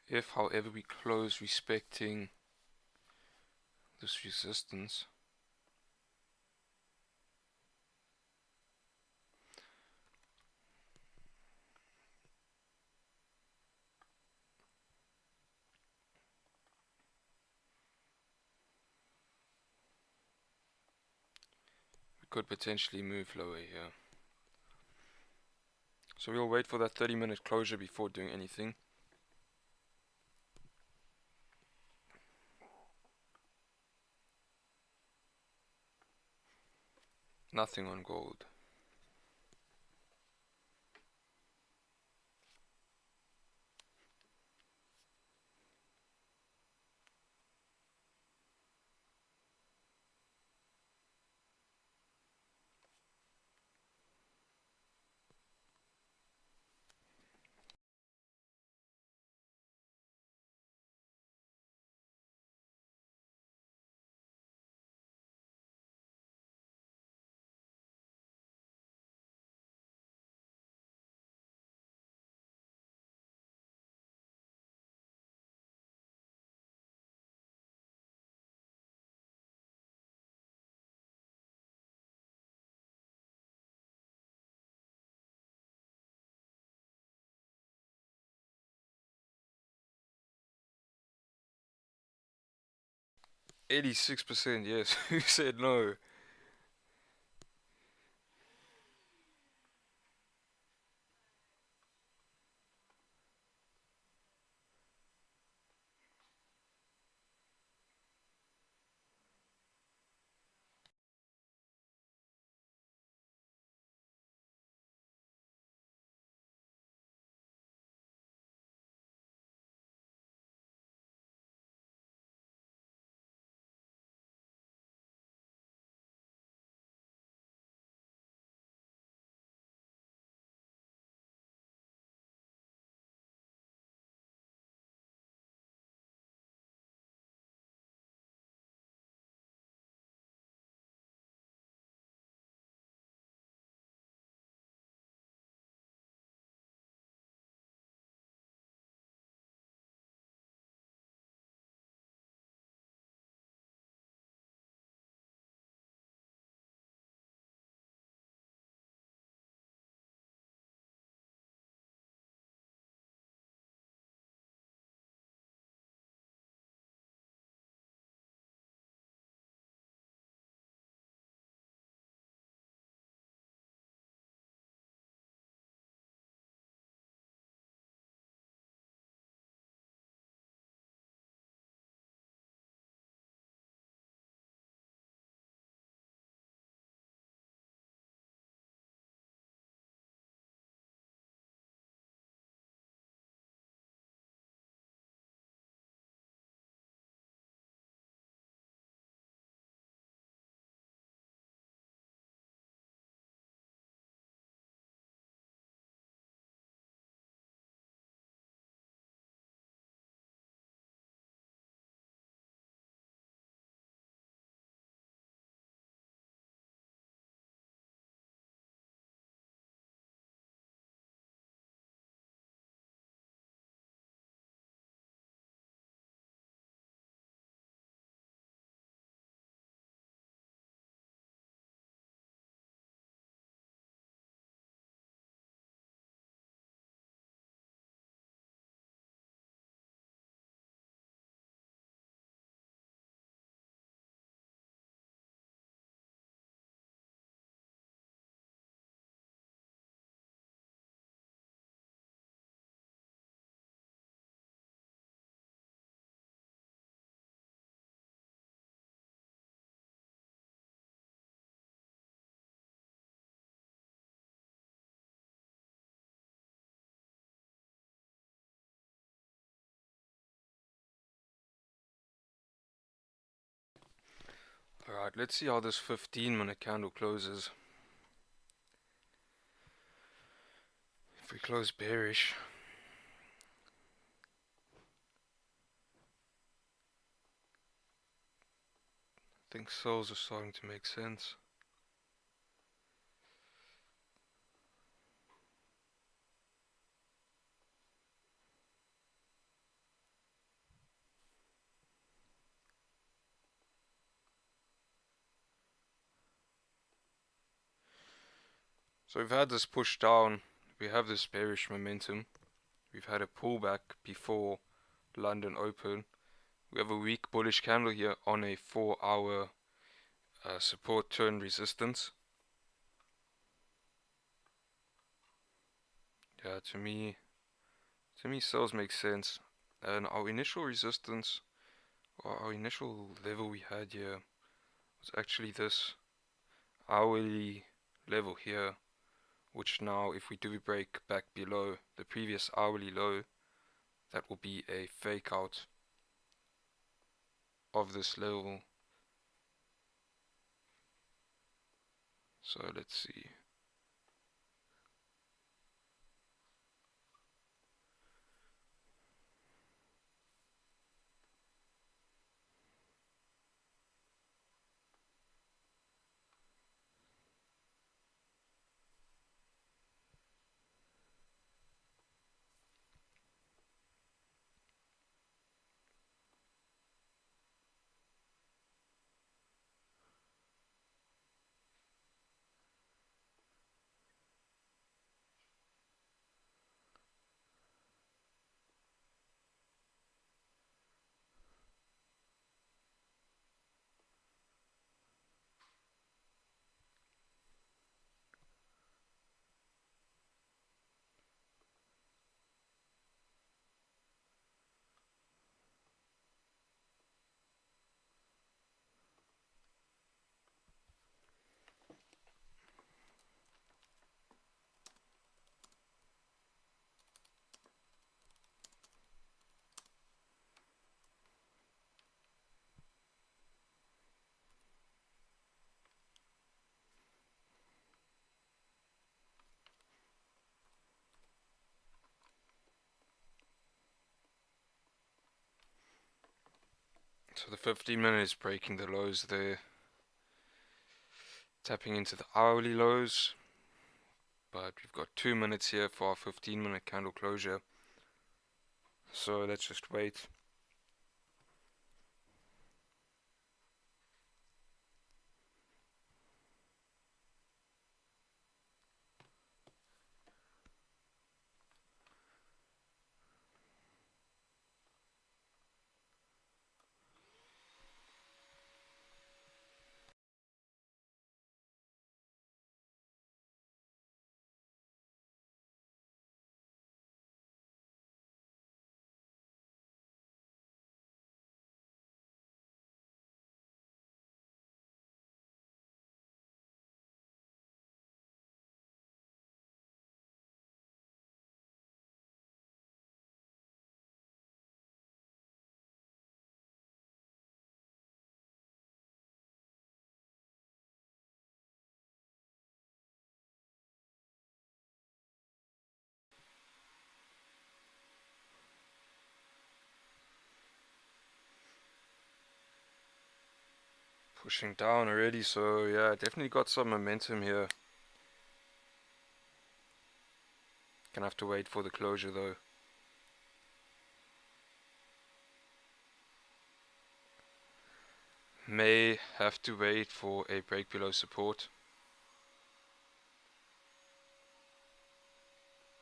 If, however, we close respecting this resistance, we could potentially move lower here. So we'll wait for that 30-minute closure before doing anything. Nothing on gold. %86, yes. Who said no? Alright, let's see how this 15-minute candle closes. If we close bearish, I think sells are starting to make sense. So we've had this push down, we have this bearish momentum, we've had a pullback before London open, we have a weak bullish candle here on a 4-hour support turn resistance. Yeah, to me sells make sense. And our initial resistance, or our initial level we had here, was actually this hourly level here, which now if we do break back below the previous hourly low, that will be a fake out of this level. So let's see. So the 15-minute is breaking the lows there, tapping into the hourly lows, but we've got 2 minutes here for our 15-minute candle closure. So let's just wait. Pushing down already, so yeah, definitely got some momentum here. Gonna have to wait for the closure though. May have to wait for a break below support.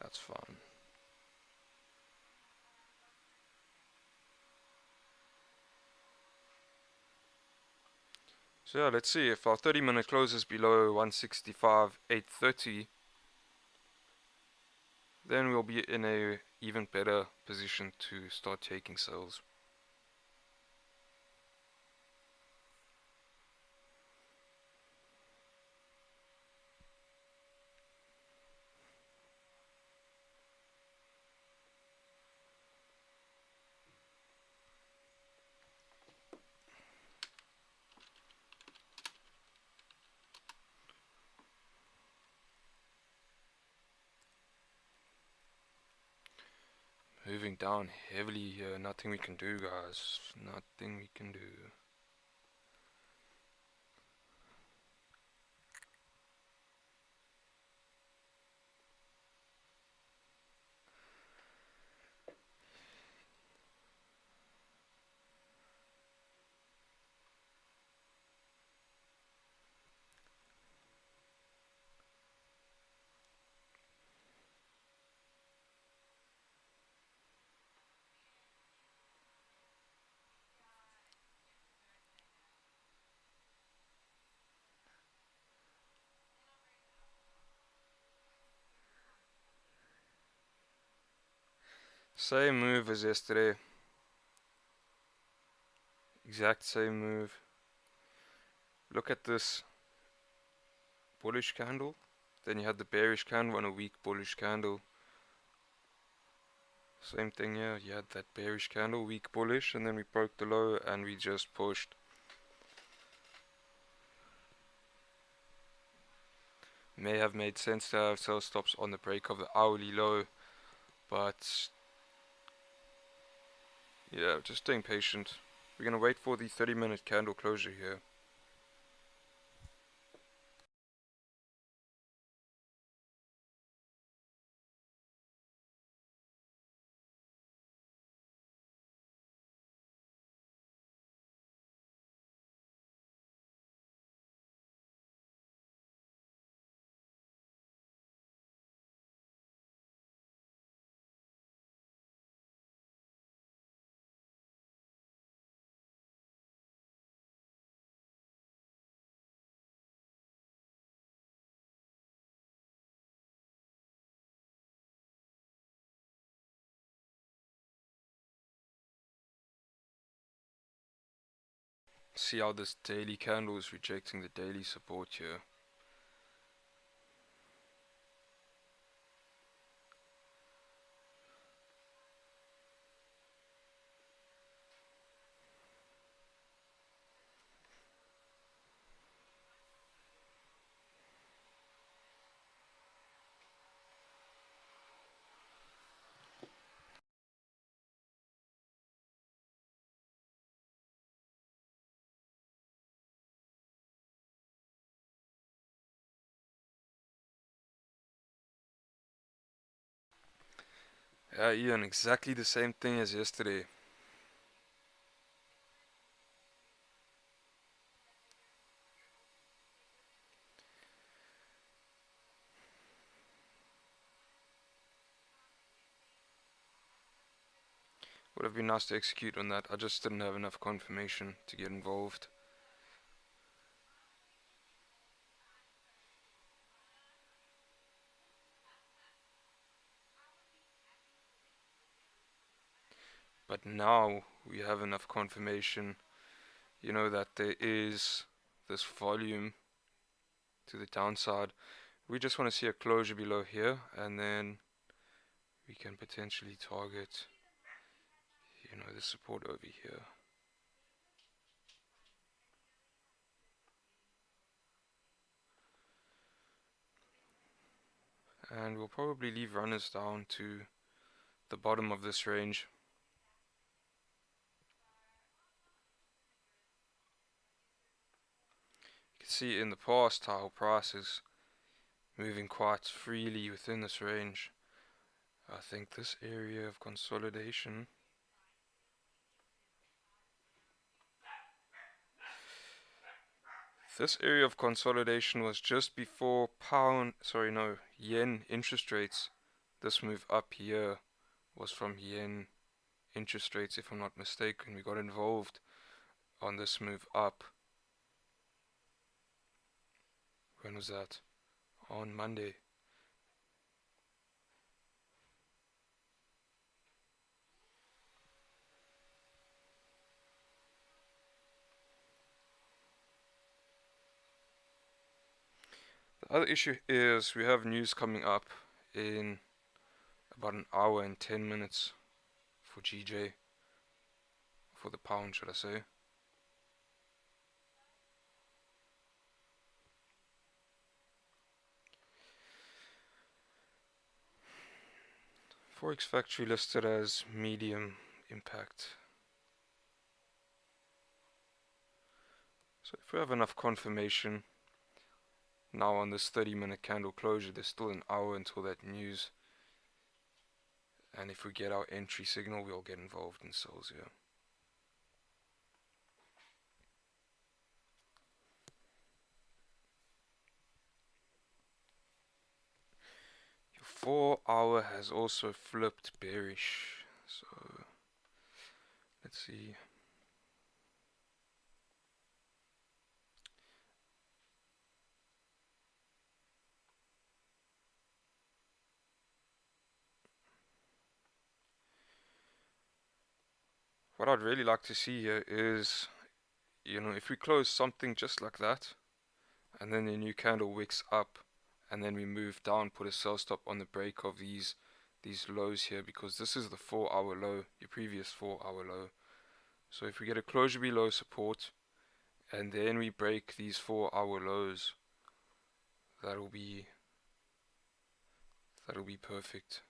That's fine. So yeah, let's see if our 30-minute closes below 165.830, then we'll be in a even better position to start taking sales. moving down heavily here. Nothing we can do, guys. Nothing we can do. Same move as yesterday. Exact same move. Look at this bullish candle. Then you had the bearish candle and a weak bullish candle. Same thing here. You had that bearish candle, weak bullish, and then we broke the low and we just pushed. May have made sense to have sell stops on the break of the hourly low, but yeah, just staying patient. We're gonna wait for the 30-minute candle closure here. See how this daily candle is rejecting the daily support here. Yeah, Ian, exactly the same thing as yesterday. Would have been nice to execute on that. I just didn't have enough confirmation to get involved. But now we have enough confirmation, you know, that there is this volume to the downside. We just want to see a closure below here, and then we can potentially target, you know, the support over here. And we'll probably leave runners down to the bottom of this range. You can see in the past how price is moving quite freely within this range. I think this area of consolidation, was just before yen interest rates. This move up here was from yen interest rates, if I'm not mistaken. We got involved on this move up. When was that? On Monday. The other issue is we have news coming up in about an hour and 10 minutes for GJ, for the pound, should I say. Forex Factory listed as medium impact. So if we have enough confirmation now on this 30-minute candle closure, there's still an hour until that news, and if we get our entry signal, we'll get involved in sales here. Your 4-hour has also flipped bearish, so let's see. What I'd really like to see here is, if we close something just like that, and then the new candle wicks up, and then we move down, put a sell stop on the break of these lows here, because this is the 4-hour low, your previous 4-hour low. So if we get a closure below support, and then we break these 4-hour lows, that'll be perfect.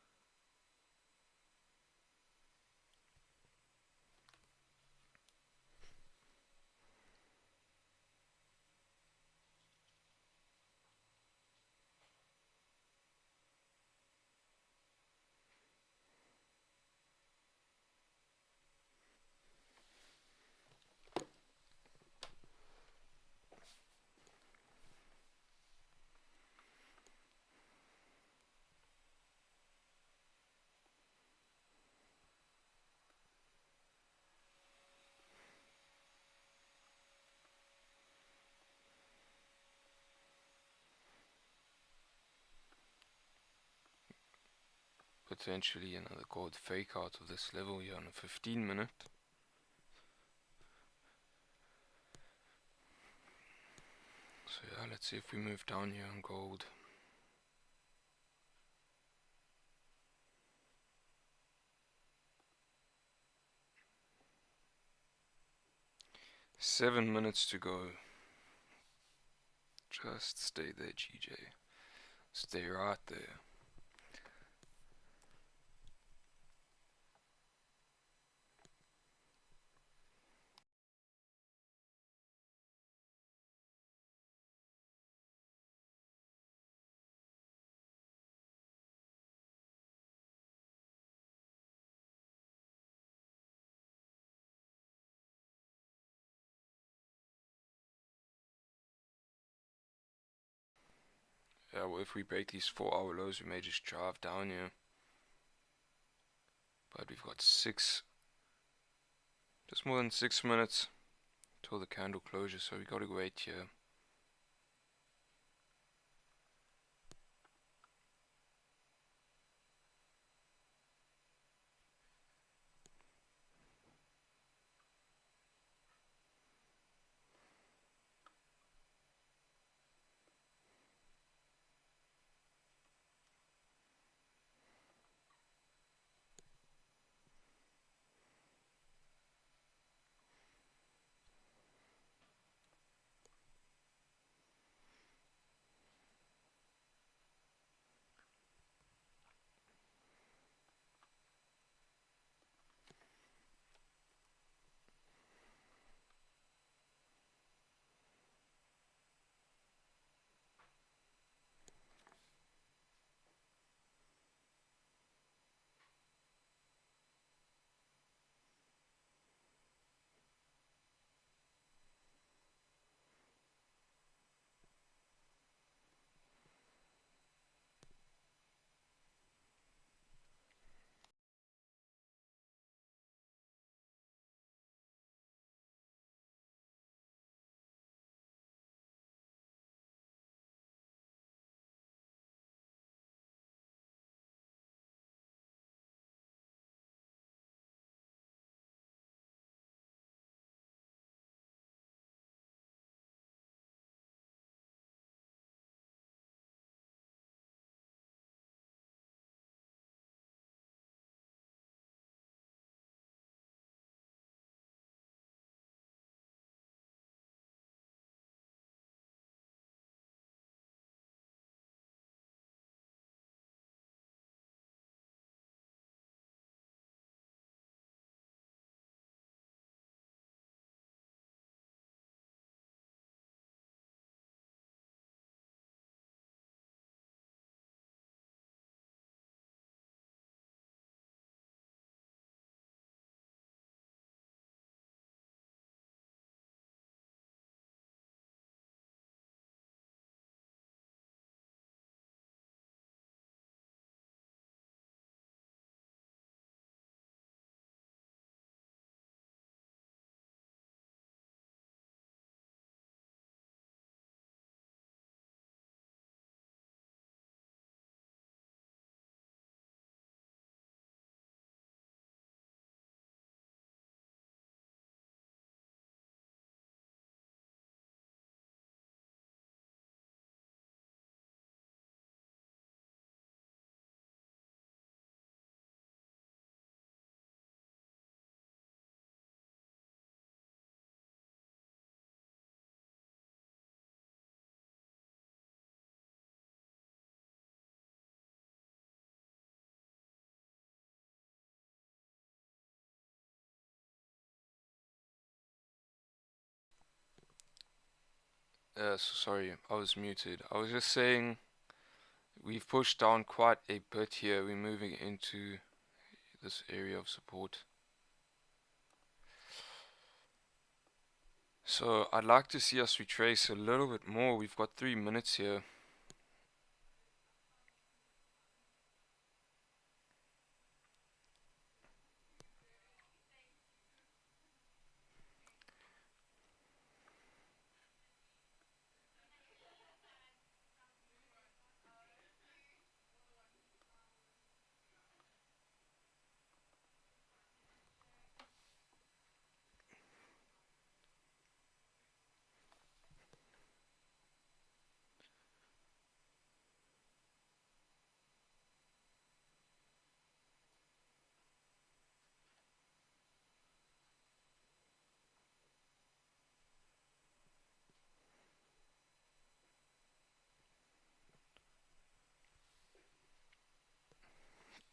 Potentially another gold fake out of this level here on a 15-minute. So yeah, let's see if we move down here on gold. Seven minutes to go. Just stay there, GJ. Stay right there. Yeah, well, if we break these 4-hour lows, we may just drive down here. But we've got just more than 6 minutes till the candle closure, so we gotta wait here. Sorry, I was muted. I was just saying we've pushed down quite a bit here. We're moving into this area of support. So I'd like to see us retrace a little bit more. We've got 3 minutes here.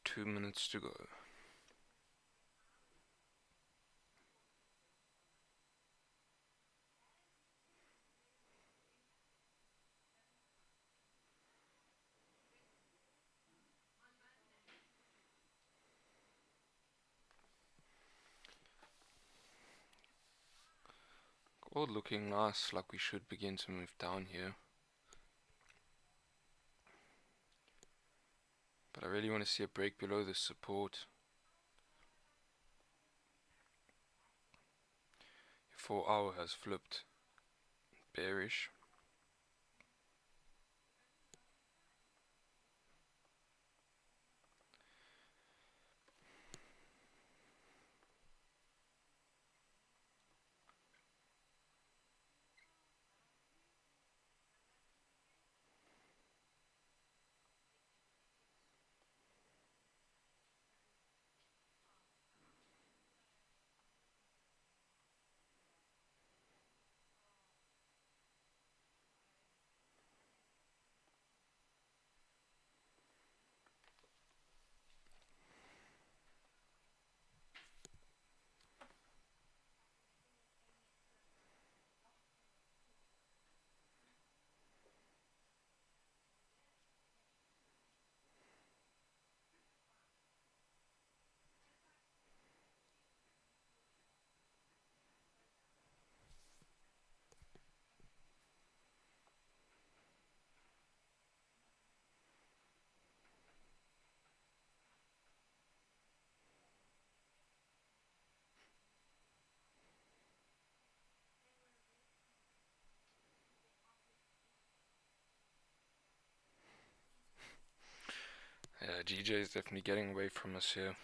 Two minutes to go. Gold looking nice, like we should begin to move down here. But I really want to see a break below this support. 4 hour has flipped bearish. Yeah, GJ is definitely getting away from us here.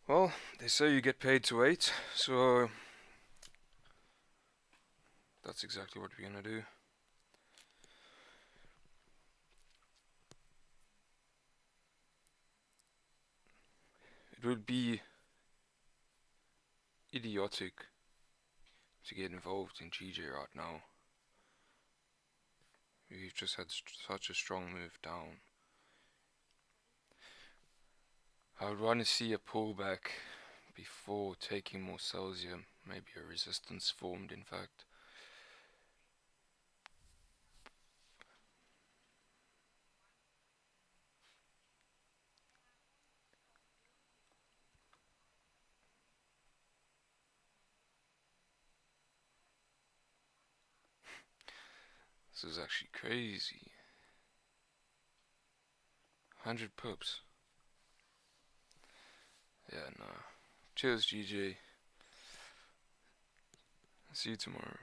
Well, they say you get paid to wait, so that's exactly what we're gonna do. It would be idiotic to get involved in GJ right now. We've just had such a strong move down. I would want to see a pullback before taking more sells here. Maybe a resistance formed, in fact. This is actually crazy. 100 pips. Yeah, nah. Cheers, GJ. See you tomorrow.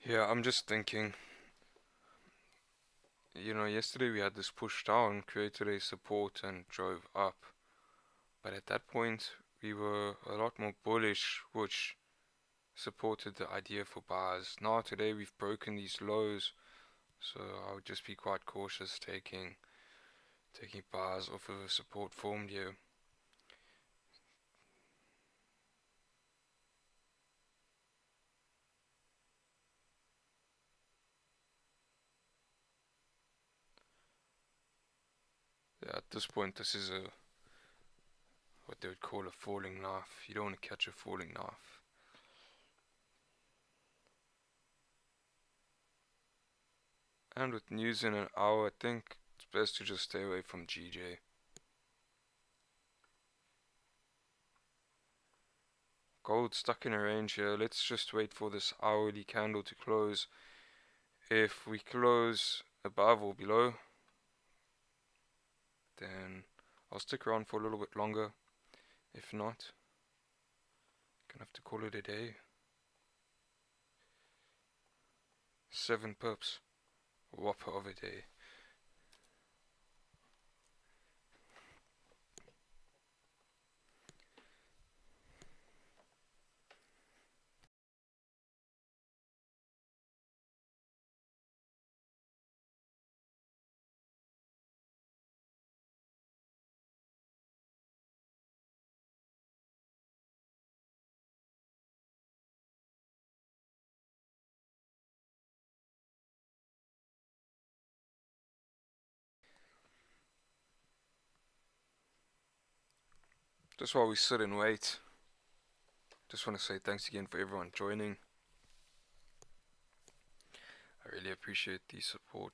Yeah, I'm just thinking, yesterday we had this push down, created a support and drove up. But at that point, we were a lot more bullish, which supported the idea for buys. Now today we've broken these lows, so I would just be quite cautious taking buys off of a support formed here. Yeah, at this point this is what they would call a falling knife. You don't want to catch a falling knife. And with news in an hour, I think it's best to just stay away from GJ. Gold stuck in a range here. Let's just wait for this hourly candle to close. If we close above or below, then I'll stick around for a little bit longer. If not, gonna have to call it a day. 7 pips. Whopper of a day. just while we sit and wait, just want to say thanks again for everyone joining. I really appreciate the support.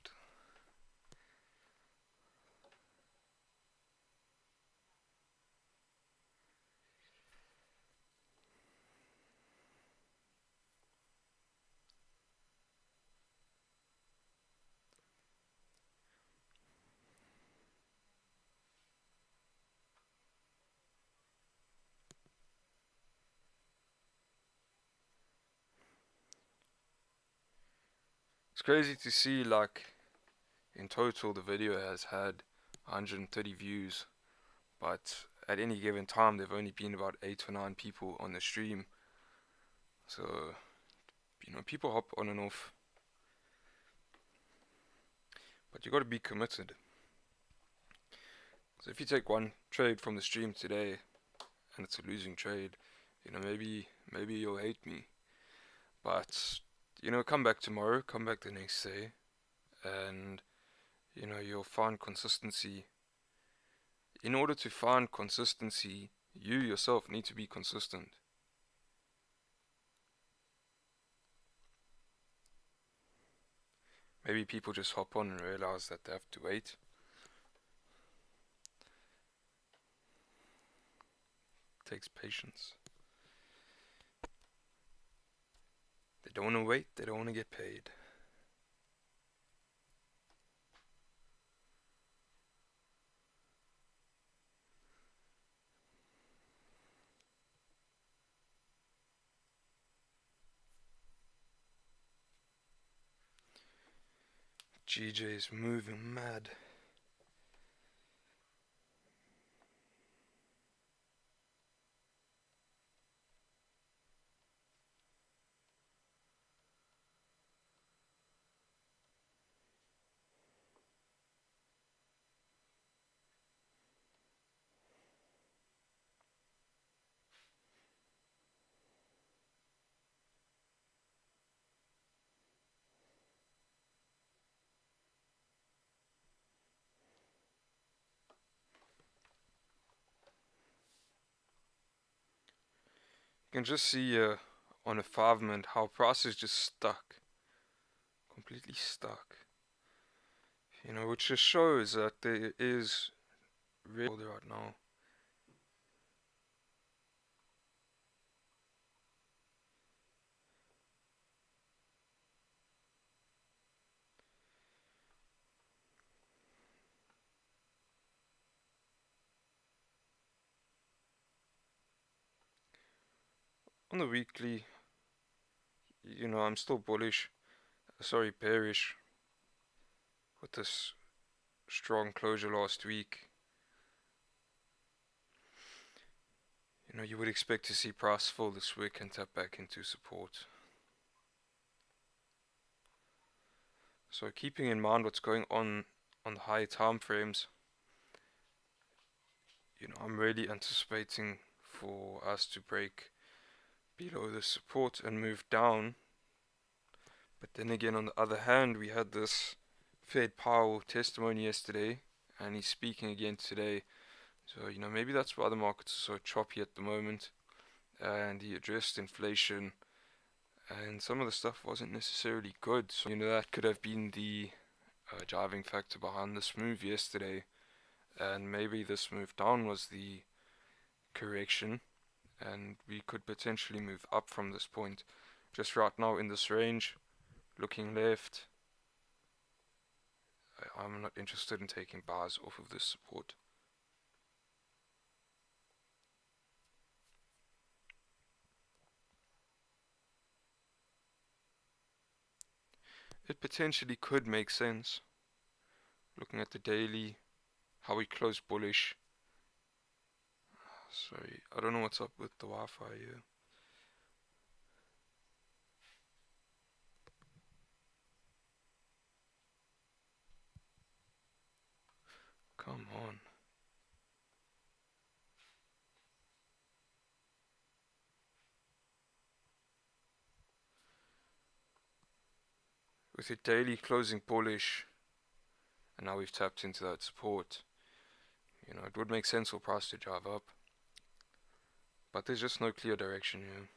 It's crazy to see, like, in total the video has had 130 views, but at any given time there've only been about 8 or 9 people on the stream. So, people hop on and off, but you got to be committed. So if you take one trade from the stream today and it's a losing trade, maybe you'll hate me, but come back tomorrow, come back the next day, and you'll find consistency. In order to find consistency, you yourself need to be consistent. Maybe people just hop on and realize that they have to wait. It takes patience. They don't want to wait, they don't want to get paid. GJ's moving mad. You can just see on a 5-minute how price is just stuck. Completely stuck. Which just shows that there is real right now. On the weekly, I'm still bullish, bearish with this strong closure last week. You would expect to see price fall this week and tap back into support. So keeping in mind what's going on the higher time frames, I'm really anticipating for us to break below the support and move down. But then again, on the other hand, we had this Fed Powell testimony yesterday, and he's speaking again today. So, maybe that's why the markets are so choppy at the moment. And he addressed inflation, and some of the stuff wasn't necessarily good. So, that could have been the driving factor behind this move yesterday. And maybe this move down was the correction, and we could potentially move up from this point. Just right now in this range, looking left, I'm not interested in taking buys off of this support. It potentially could make sense. Looking at the daily, how we close bullish. Sorry, I don't know what's up with the Wi-Fi here. Come on. With it daily closing bullish, and now we've tapped into that support, it would make sense for price to drive up. But there's just no clear direction here.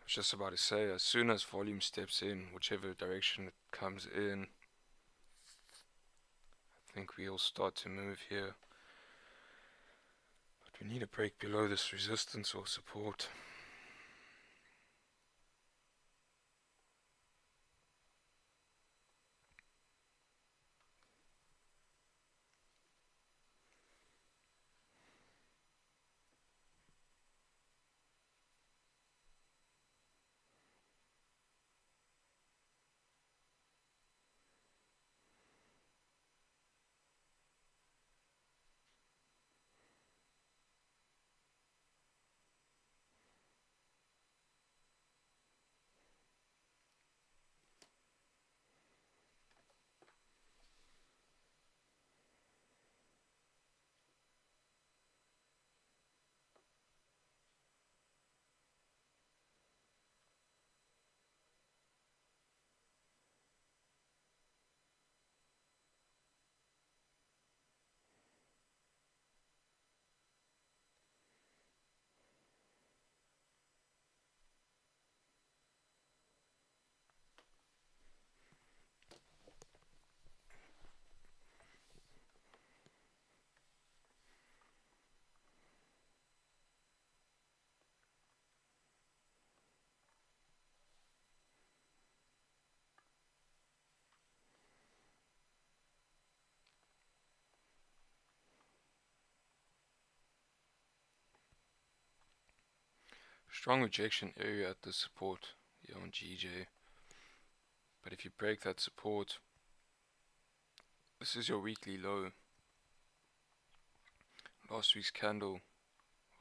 I was just about to say, as soon as volume steps in, whichever direction it comes in, I think we'll start to move here. But we need a break below this resistance or support. Strong rejection area at the support here on GJ. But if you break that support, this is your weekly low. Last week's candle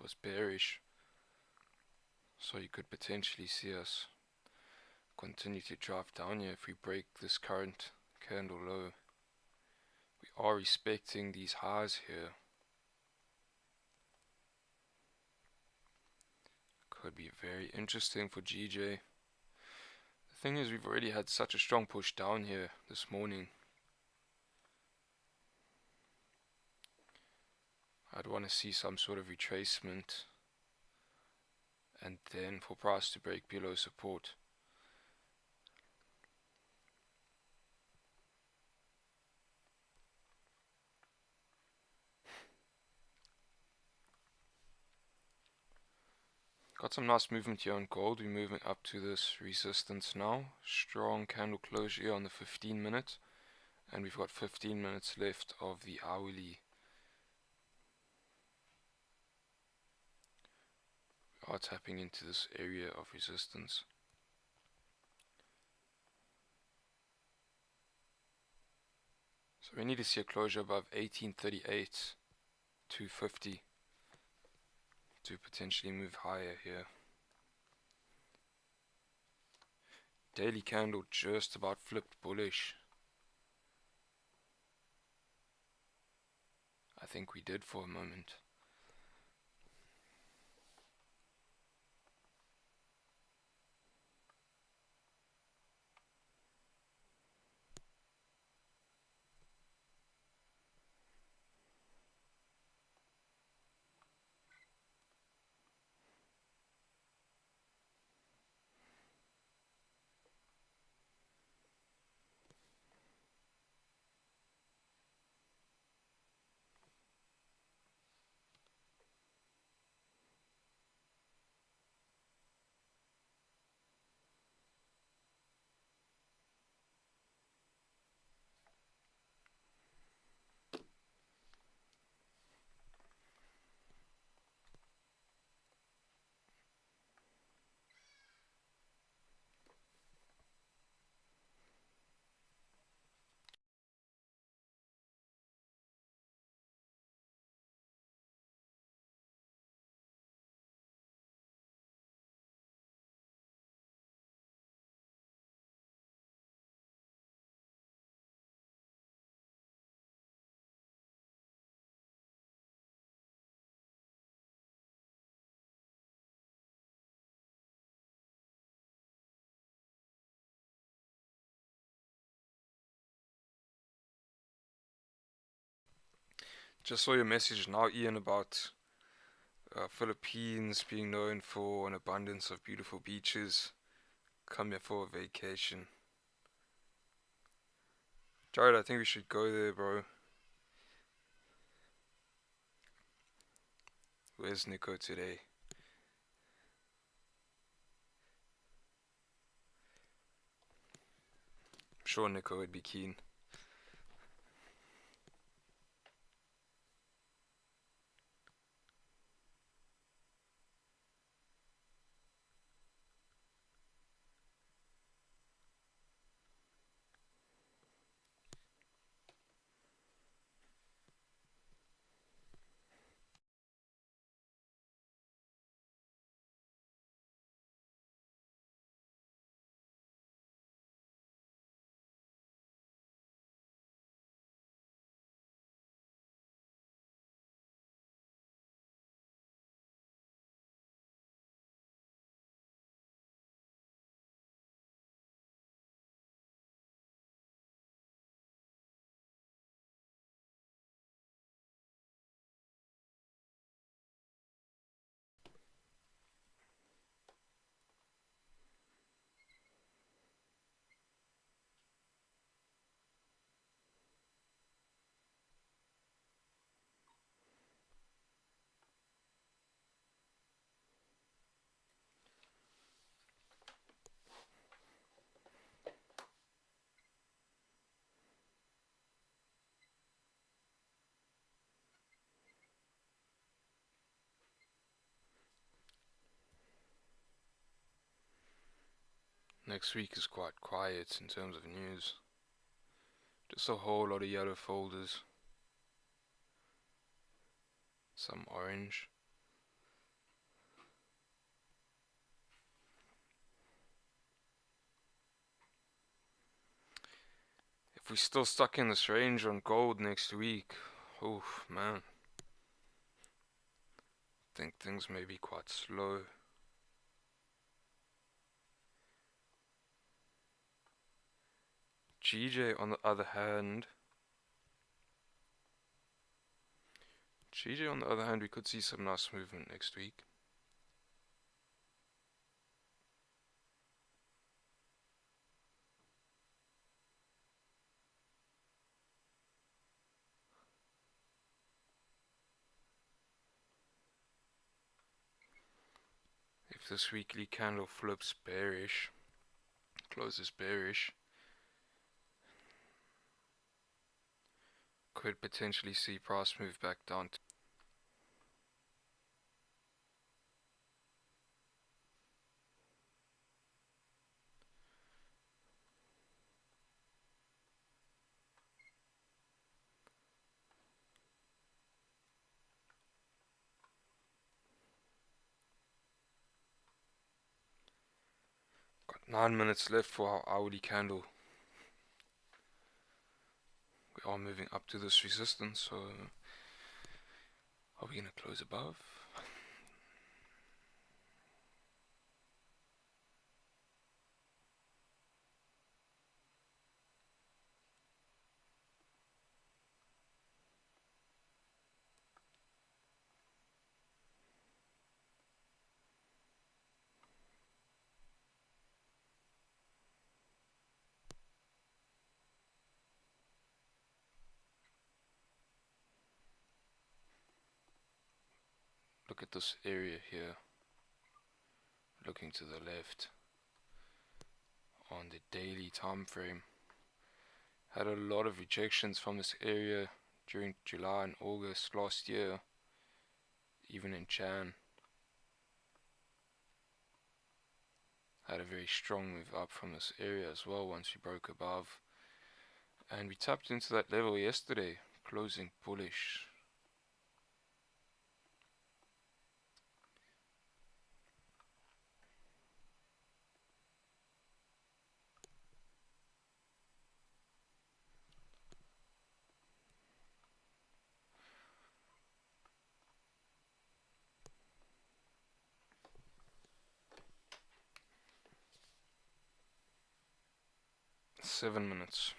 was bearish, so you could potentially see us continue to drive down here if we break this current candle low. We are respecting these highs here. Could be very interesting for GJ. The thing is, we've already had such a strong push down here this morning. I'd want to see some sort of retracement and then for price to break below support. Got some nice movement here on gold. We're moving up to this resistance now. Strong candle closure here on the 15 minute. And we've got 15 minutes left of the hourly. We are tapping into this area of resistance. So we need to see a closure above 1838 to 50 to potentially move higher here. Daily candle just about flipped bullish. I think we did for a moment. Just saw your message now, Ian, about Philippines being known for an abundance of beautiful beaches. Come here for a vacation. Jared, I think we should go there, bro. Where's Nico today? I'm sure Nico would be keen. Next week is quite quiet in terms of news. Just a whole lot of yellow folders. Some orange. If we're still stuck in this range on gold next week, oof, man. I think things may be quite slow. GJ on the other hand, we could see some nice movement next week. If this weekly candle flips bearish, closes bearish, could potentially see price move back down to got 9 minutes left for our hourly candle. We are moving up to this resistance, so are we going to close above? Look at this area here, looking to the left on the daily time frame. Had a lot of rejections from this area during July and August last year, even in Jan. Had a very strong move up from this area as well once we broke above, and we tapped into that level yesterday, closing bullish. Seven minutes.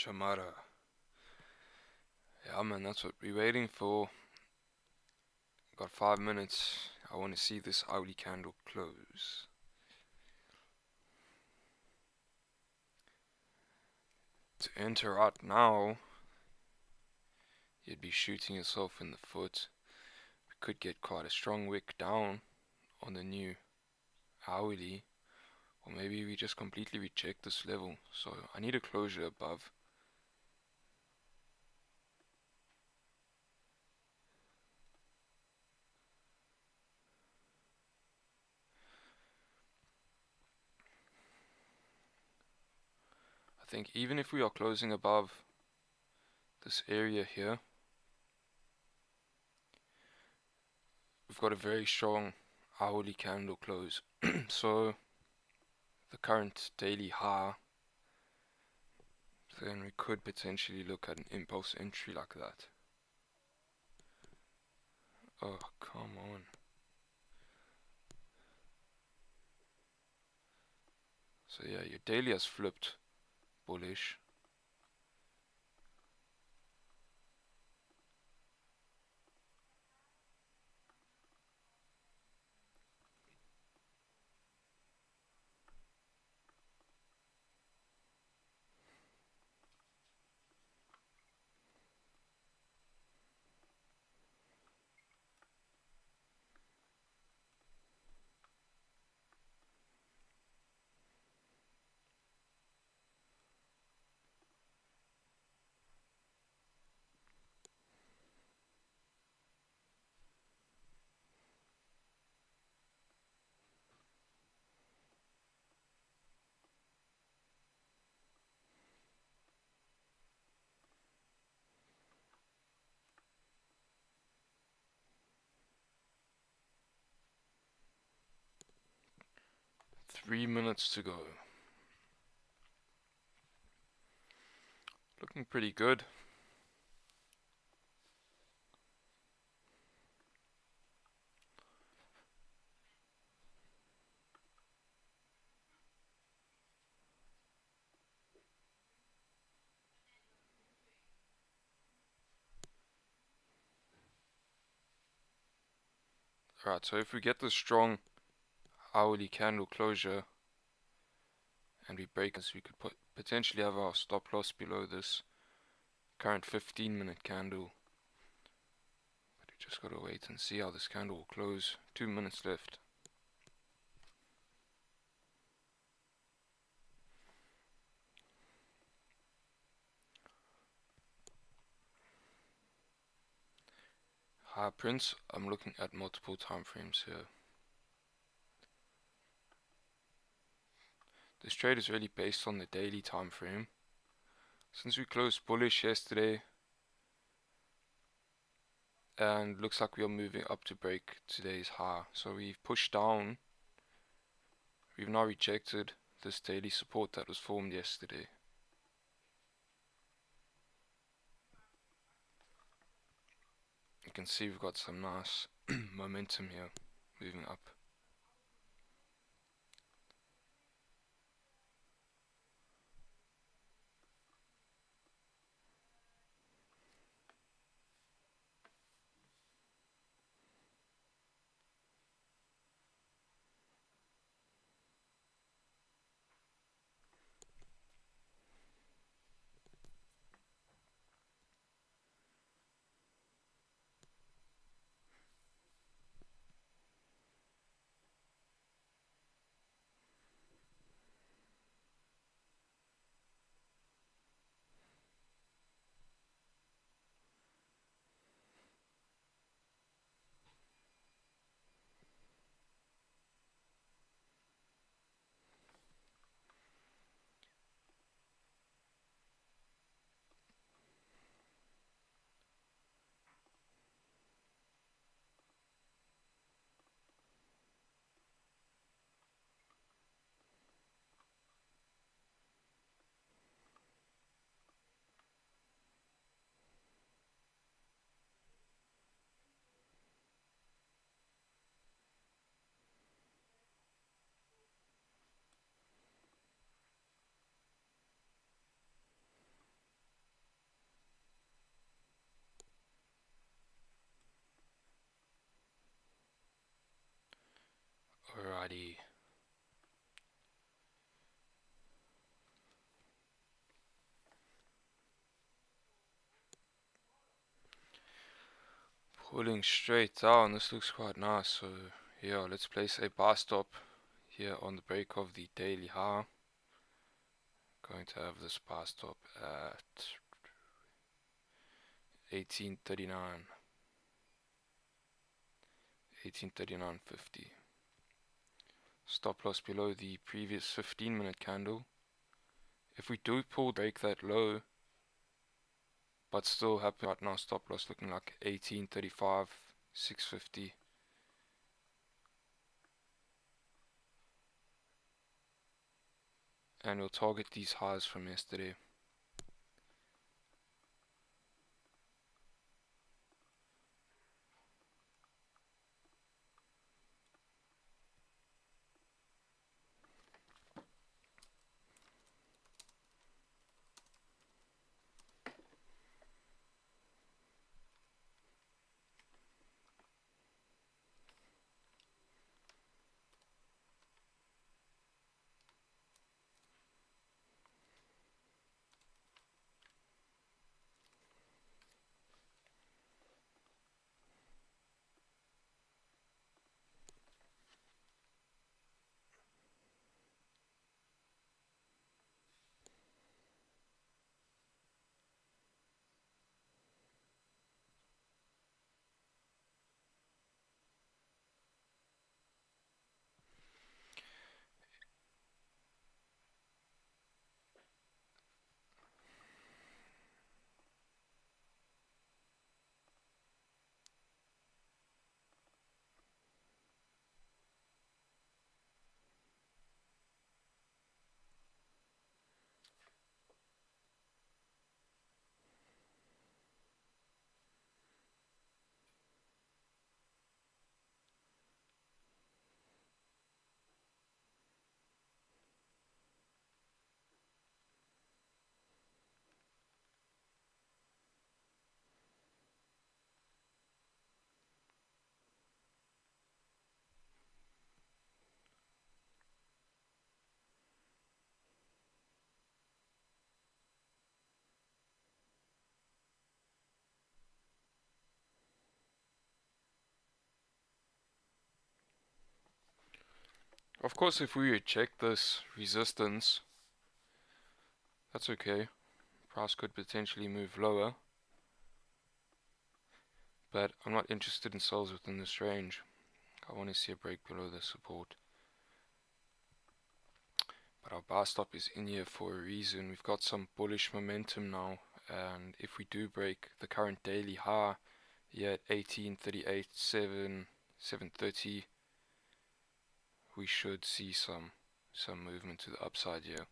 Chamara. Yeah, man, that's what we're waiting for. Got 5 minutes. I want to see this hourly candle close. To enter right now, you'd be shooting yourself in the foot. We could get quite a strong wick down on the new hourly, or maybe we just completely reject this level. So I need a closure above. I think even if we are closing above this area here, we've got a very strong hourly candle close. So the current daily high, then we could potentially look at an impulse entry like that. Oh, come on. So yeah, your daily has flipped bullish. Three minutes to go. Looking pretty good. Alright, so if we get the strong hourly candle closure and we break this, we could potentially have our stop loss below this current 15-minute candle. But we just gotta wait and see how this candle will close. 2 minutes left. High prints, I'm looking at multiple time frames here. This trade is really based on the daily time frame. Since we closed bullish yesterday, and looks like we are moving up to break today's high. So we've pushed down. We've now rejected this daily support that was formed yesterday. You can see we've got some nice momentum here, moving up. Alrighty. Pulling straight down, this looks quite nice, so yeah, let's place a buy stop here on the break of the daily high. Going to have this buy stop at 1839, 1839.50. Stop loss below the previous 15-minute candle. If we do break that low, but still happy right now, stop loss looking like 1835, 650. And we'll target these highs from yesterday. Of course, if we reject this resistance, that's okay. Price could potentially move lower, but I'm not interested in sales within this range. I want to see a break below the support. But our buy stop is in here for a reason. We've got some bullish momentum now, and if we do break the current daily high here at 1838, 730, we should see some movement to the upside here.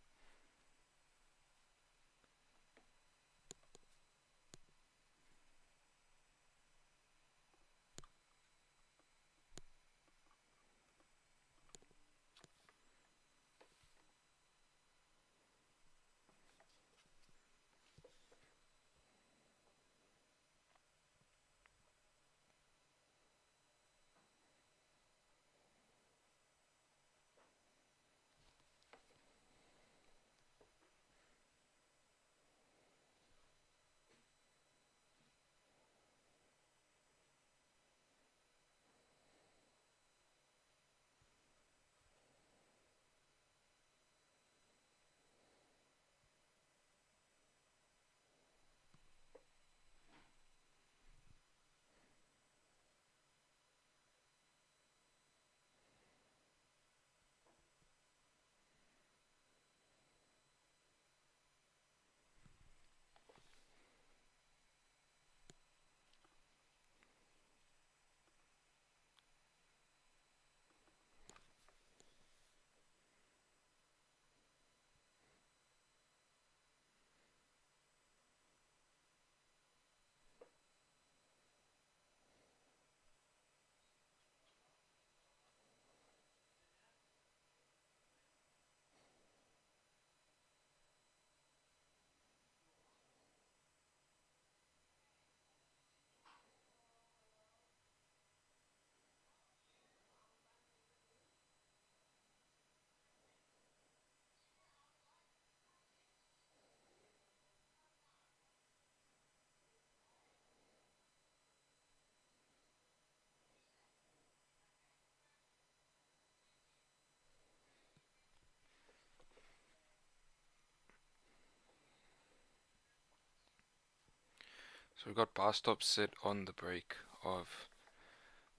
So we've got buy stops set on the break of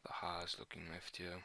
the highs looking left here.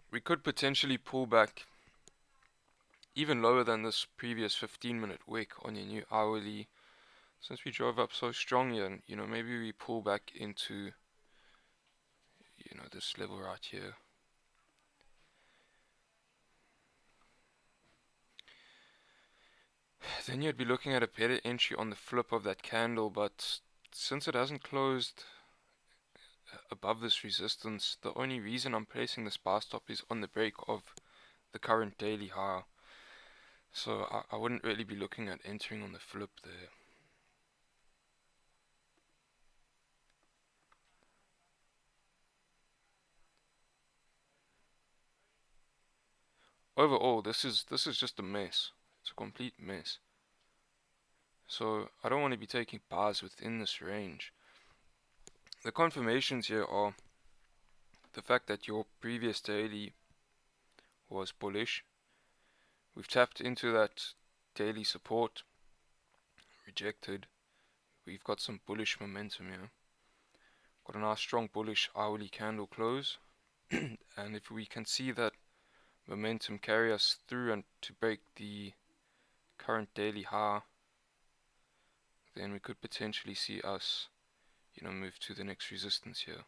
We could potentially pull back even lower than this previous 15-minute wick on your new hourly. Since we drove up so strong here, and maybe we pull back into this level right here. Then you'd be looking at a better entry on the flip of that candle, but since it hasn't closed above this resistance, the only reason I'm placing this buy stop is on the break of the current daily high. So I wouldn't really be looking at entering on the flip there. Overall, this is just a mess. It's a complete mess. So I don't want to be taking buys within this range. The confirmations here are the fact that your previous daily was bullish. We've tapped into that daily support, rejected. We've got some bullish momentum here. Got a nice strong bullish hourly candle close. And if we can see that momentum carry us through and to break the current daily high, then we could potentially see us move to the next resistance here.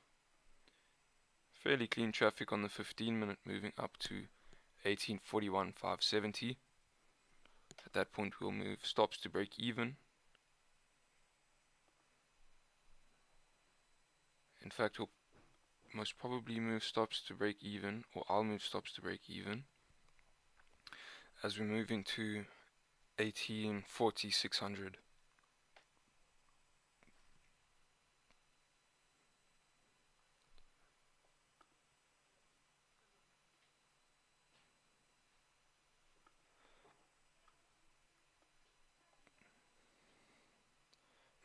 Fairly clean traffic on the 15-minute, moving up to 1841.570. At that point we'll move stops to break even. In fact, we'll most probably move stops to break even, or I'll move stops to break even, as we're moving to 1840.600.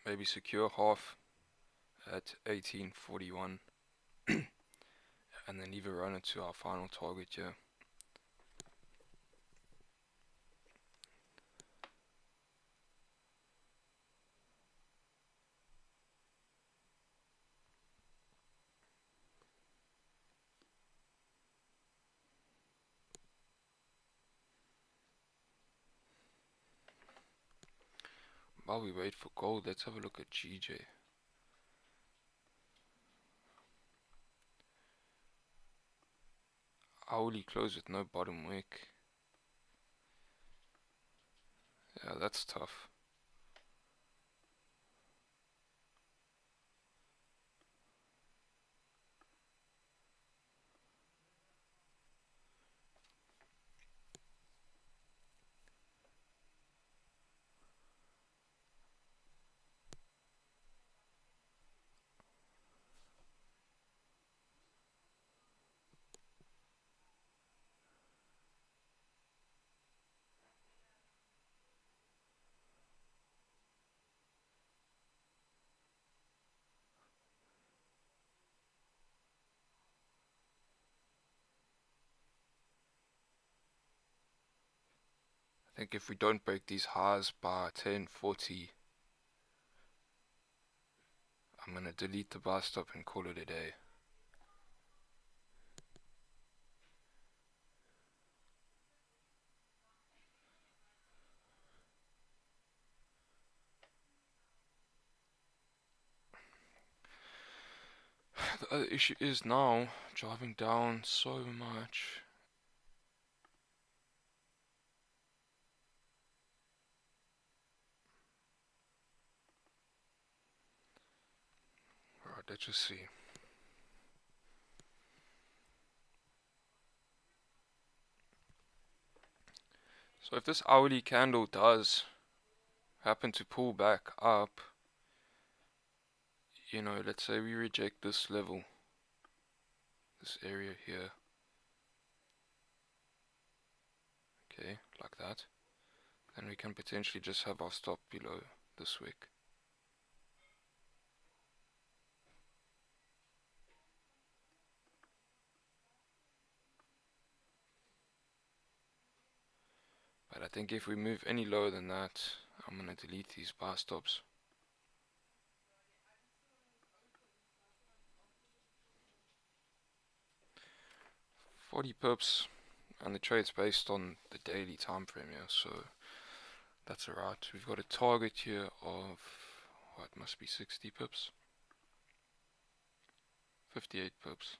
Maybe secure half at 1841 and then leave a runner to our final target here. While we wait for gold, let's have a look at GJ. Hourly close with no bottom wick. Yeah, that's tough. I think if we don't break these highs by 10:40, I'm gonna delete the buy stop and call it a day. The other issue is now driving down so much. Alright, let's just see. So if this hourly candle does happen to pull back up, you know, let's say we reject this level, this area here, okay, like that, then we can potentially just have our stop below this wick. But I think if we move any lower than that, I'm gonna delete these buy stops. $40 pips, and the trade's based on the daily time frame here, so that's alright. We've got a target here of what must be 60 pips, 58 pips.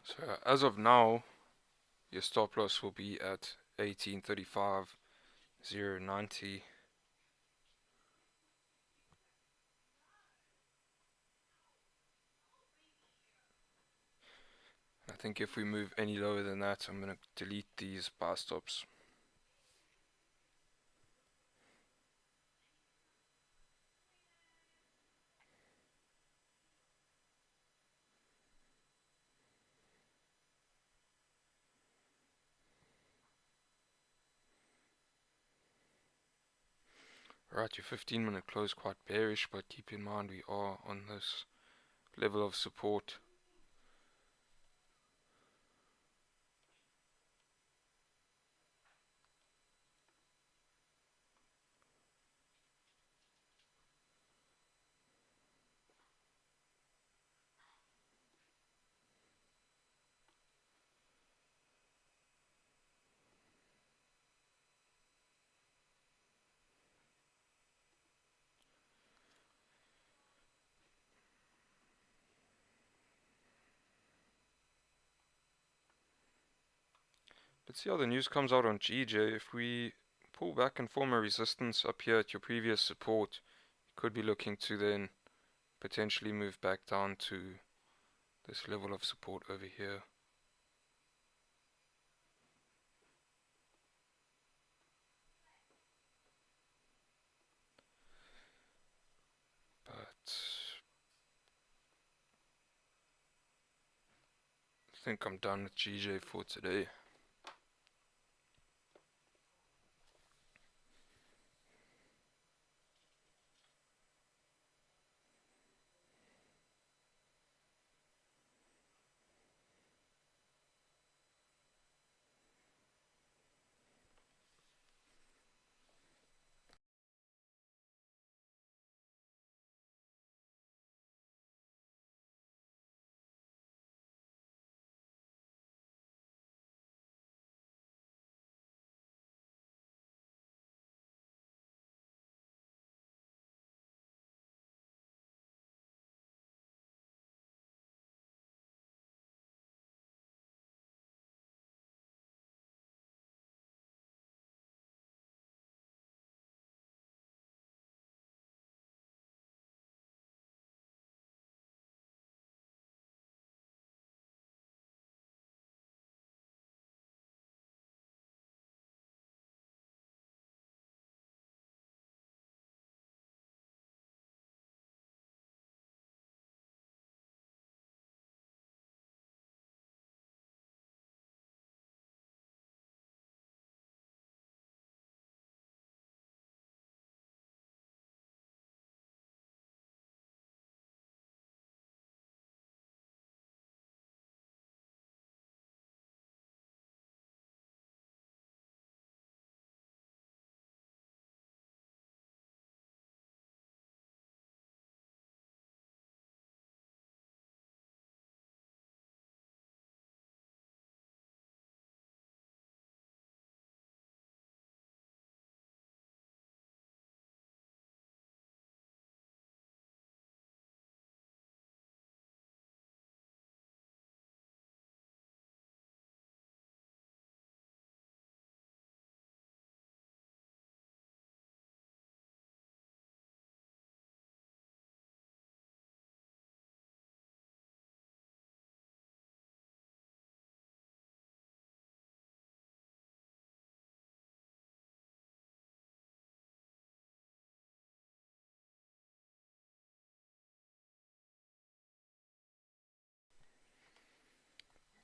So as of now, your stop loss will be at 18.35.090. I think if we move any lower than that, I'm going to delete these buy stops. Right, your 15-minute close quite bearish, but keep in mind we are on this level of support. Let's see how the news comes out on GJ. If we pull back and form a resistance up here at your previous support, you could be looking to then potentially move back down to this level of support over here. But I think I'm done with GJ for today.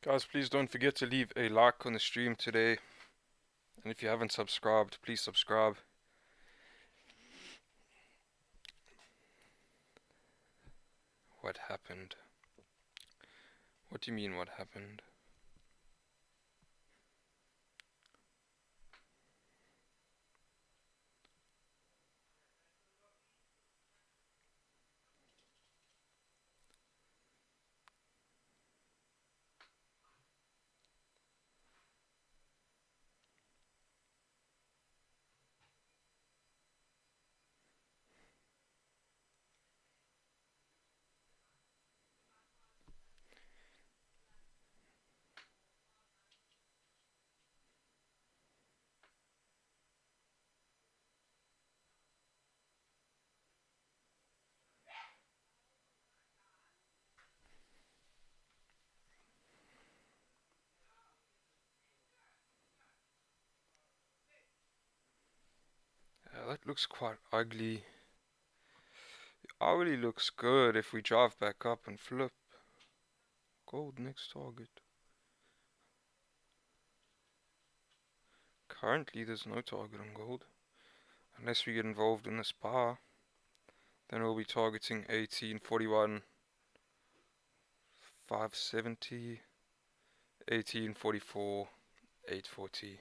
Guys, please don't forget to leave a like on the stream today. And if you haven't subscribed, please subscribe. What happened? What do you mean, what happened? That looks quite ugly. It already looks good if we drive back up and flip. Gold next target. Currently there's no target on gold. Unless we get involved in this bar, then we'll be targeting 1841, 570, 1844, 840.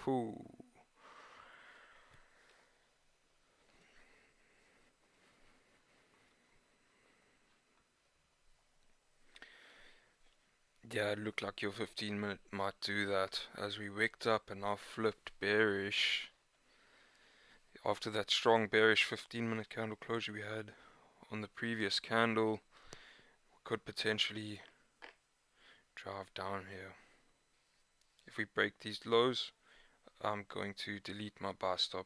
Whew. Yeah, it looked like your 15-minute might do that as we wicked up and now flipped bearish. After that strong bearish 15-minute candle closure we had on the previous candle, we could potentially drive down here. If we break these lows, I'm going to delete my buy stop.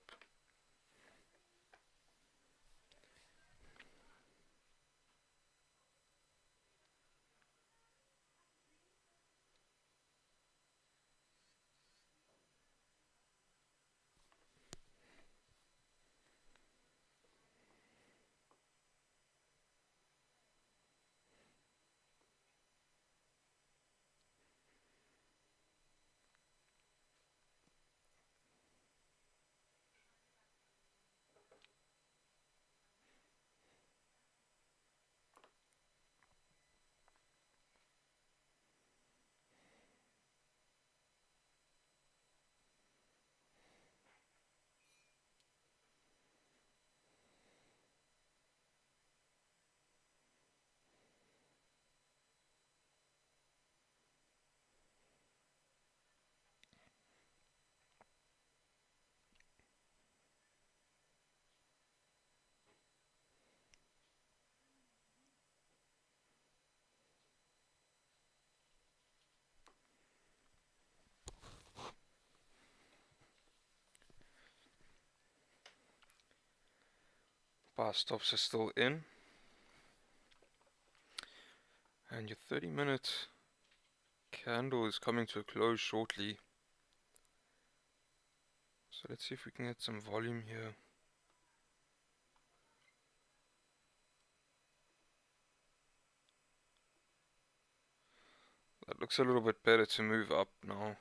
Buy stops are still in. And your 30-minute candle is coming to a close shortly. So let's see if we can get some volume here. That looks a little bit better to move up now.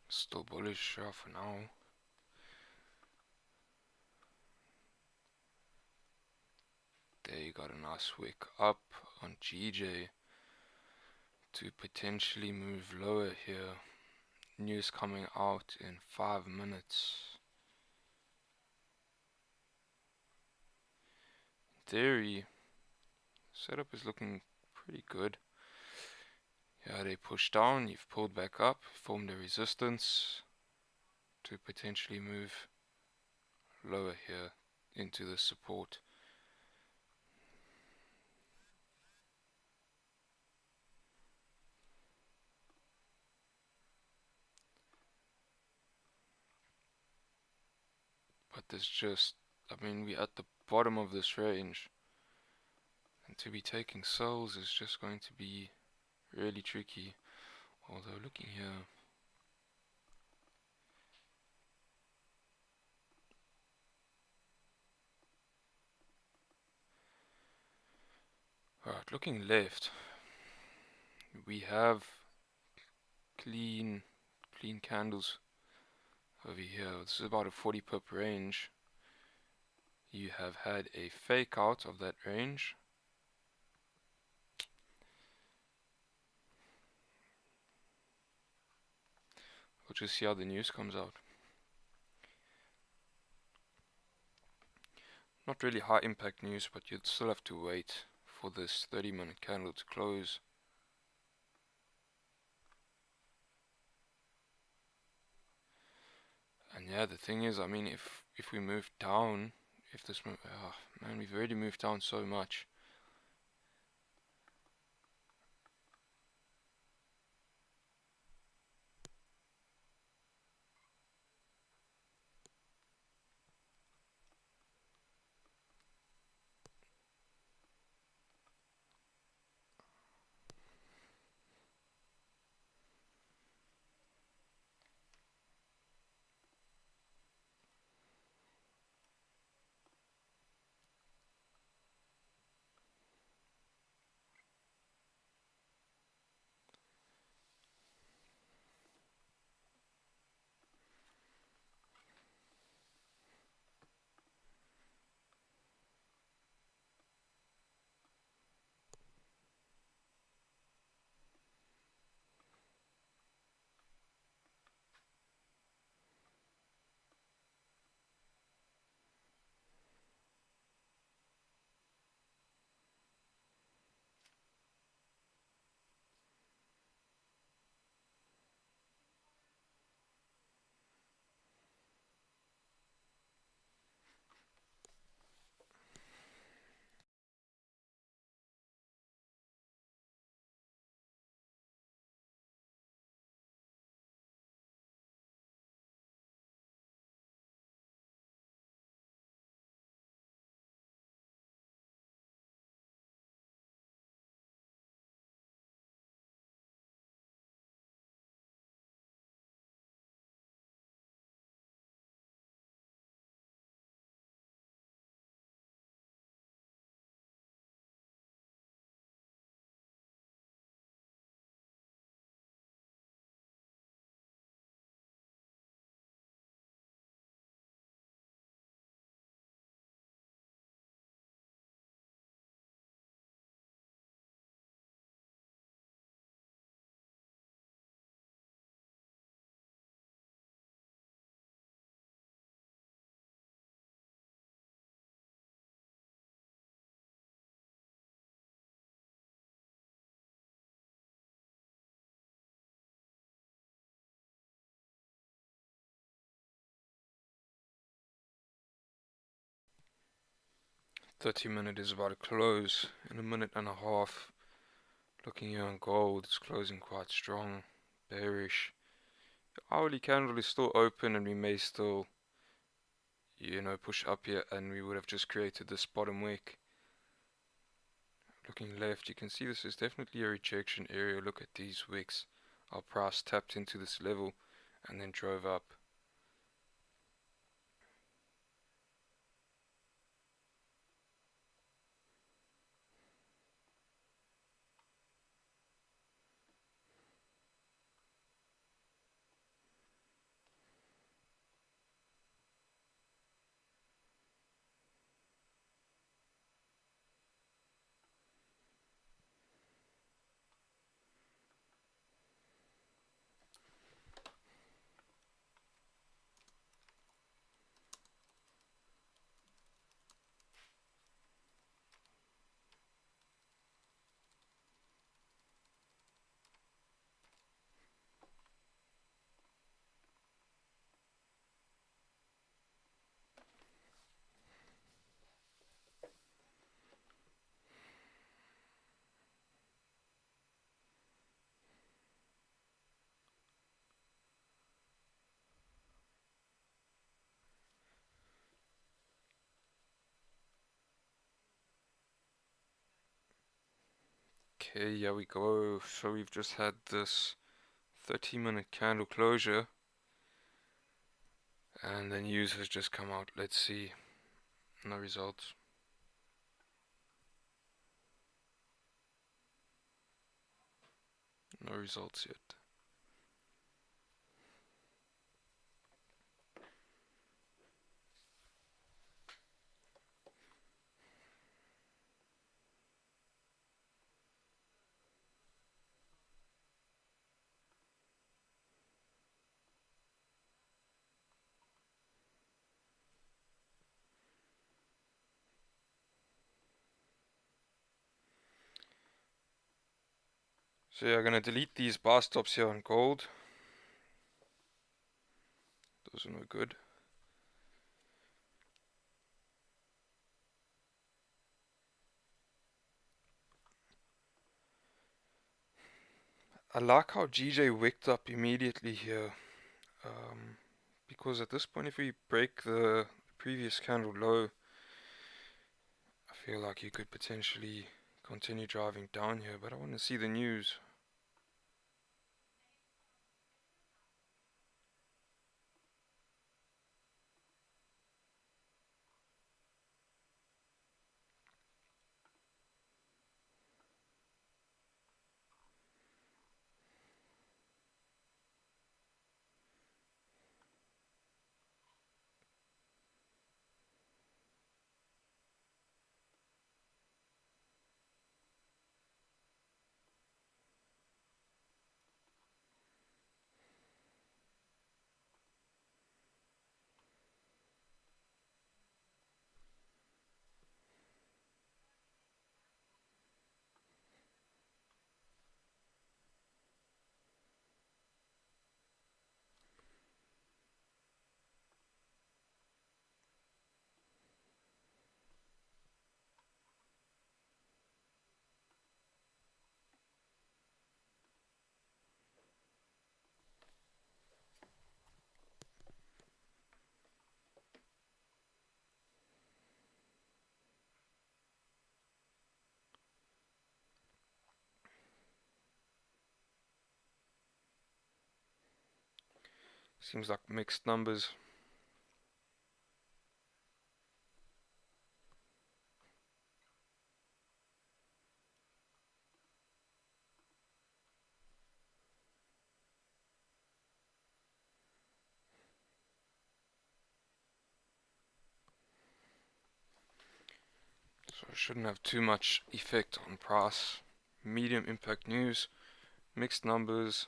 Still bullish for now. There you got a nice wick up on GJ to potentially move lower here. News coming out in 5 minutes. In theory, setup is looking pretty good. Yeah, they pushed down, you've pulled back up, formed a resistance to potentially move lower here into the support. But there's just, I mean, we're at the bottom of this range, and to be taking sells is just going to be really tricky. Although looking here, alright, looking left, we have clean candles over here. This is about a 40 pip range. You have had a fake out of that range. We'll just see how the news comes out. Not really high impact news, but you'd still have to wait for this 30-minute candle to close. And yeah, the thing is, I mean, if we move down, if this move, oh, man, we've already moved down so much. 30-minute is about to close in a minute and a half. Looking here on gold, it's closing quite strong, bearish. The hourly candle is still open and we may still, push up here and we would have just created this bottom wick. Looking left, you can see this is definitely a rejection area. Look at these wicks. Our price tapped into this level and then drove up. Okay, here we go. So we've just had this 30-minute candle closure and the news has just come out. Let's see. No results. No results yet. So yeah, I'm gonna delete these bar stops here on gold. Those are no good. I like how GJ wicked up immediately here. Because at this point, if we break the previous candle low, I feel like you could potentially continue driving down here, but I want to see the news. Seems like mixed numbers. So it shouldn't have too much effect on price. Medium impact news, mixed numbers.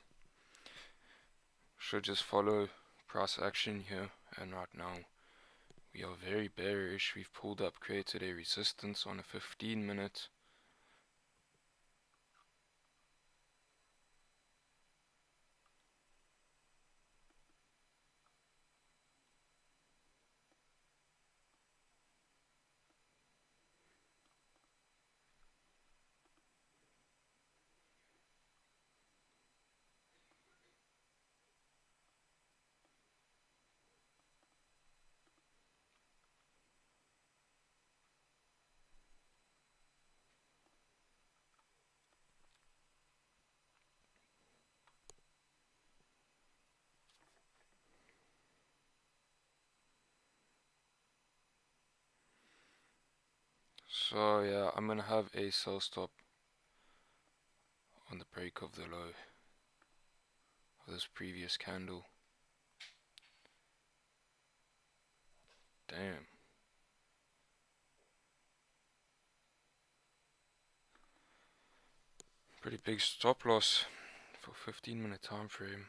Should just follow price action here, and right now we are very bearish. We've pulled up, created a resistance on a 15-minute. So yeah, I'm gonna have a sell stop on the break of the low of this previous candle. Damn. Pretty big stop loss for 15-minute time frame.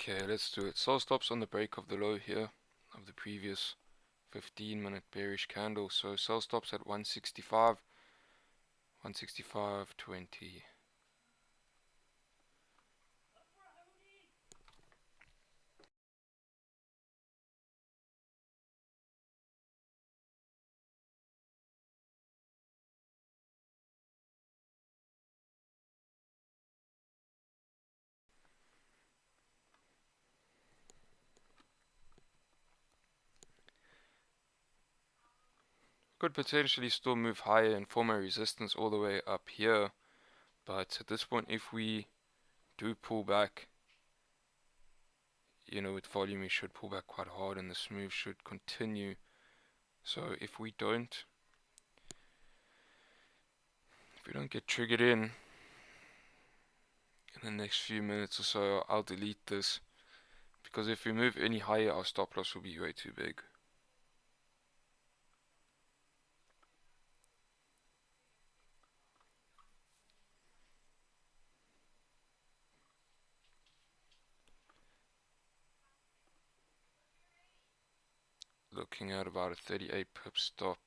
Okay, let's do it. Sell stops on the break of the low here of the previous 15-minute bearish candle. So sell stops at 165, 165.20. Could potentially still move higher and form a resistance all the way up here, but at this point, if we do pull back, you know, with volume, we should pull back quite hard and this move should continue. So if we don't get triggered in the next few minutes or so, I'll delete this, because if we move any higher, our stop loss will be way too big. Looking at about a 38 pip stop.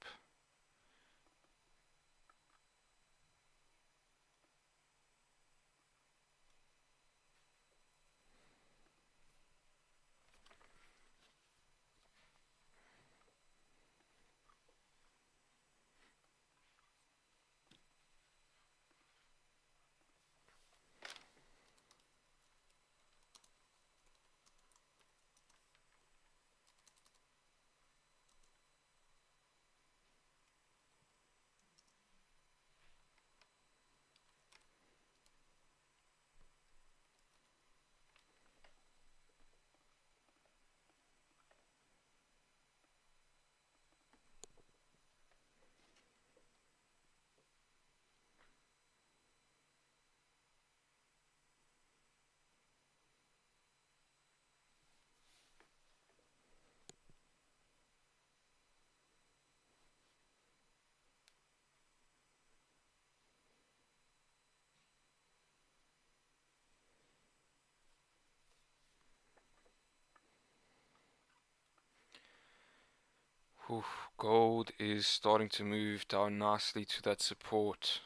Whew, gold is starting to move down nicely to that support.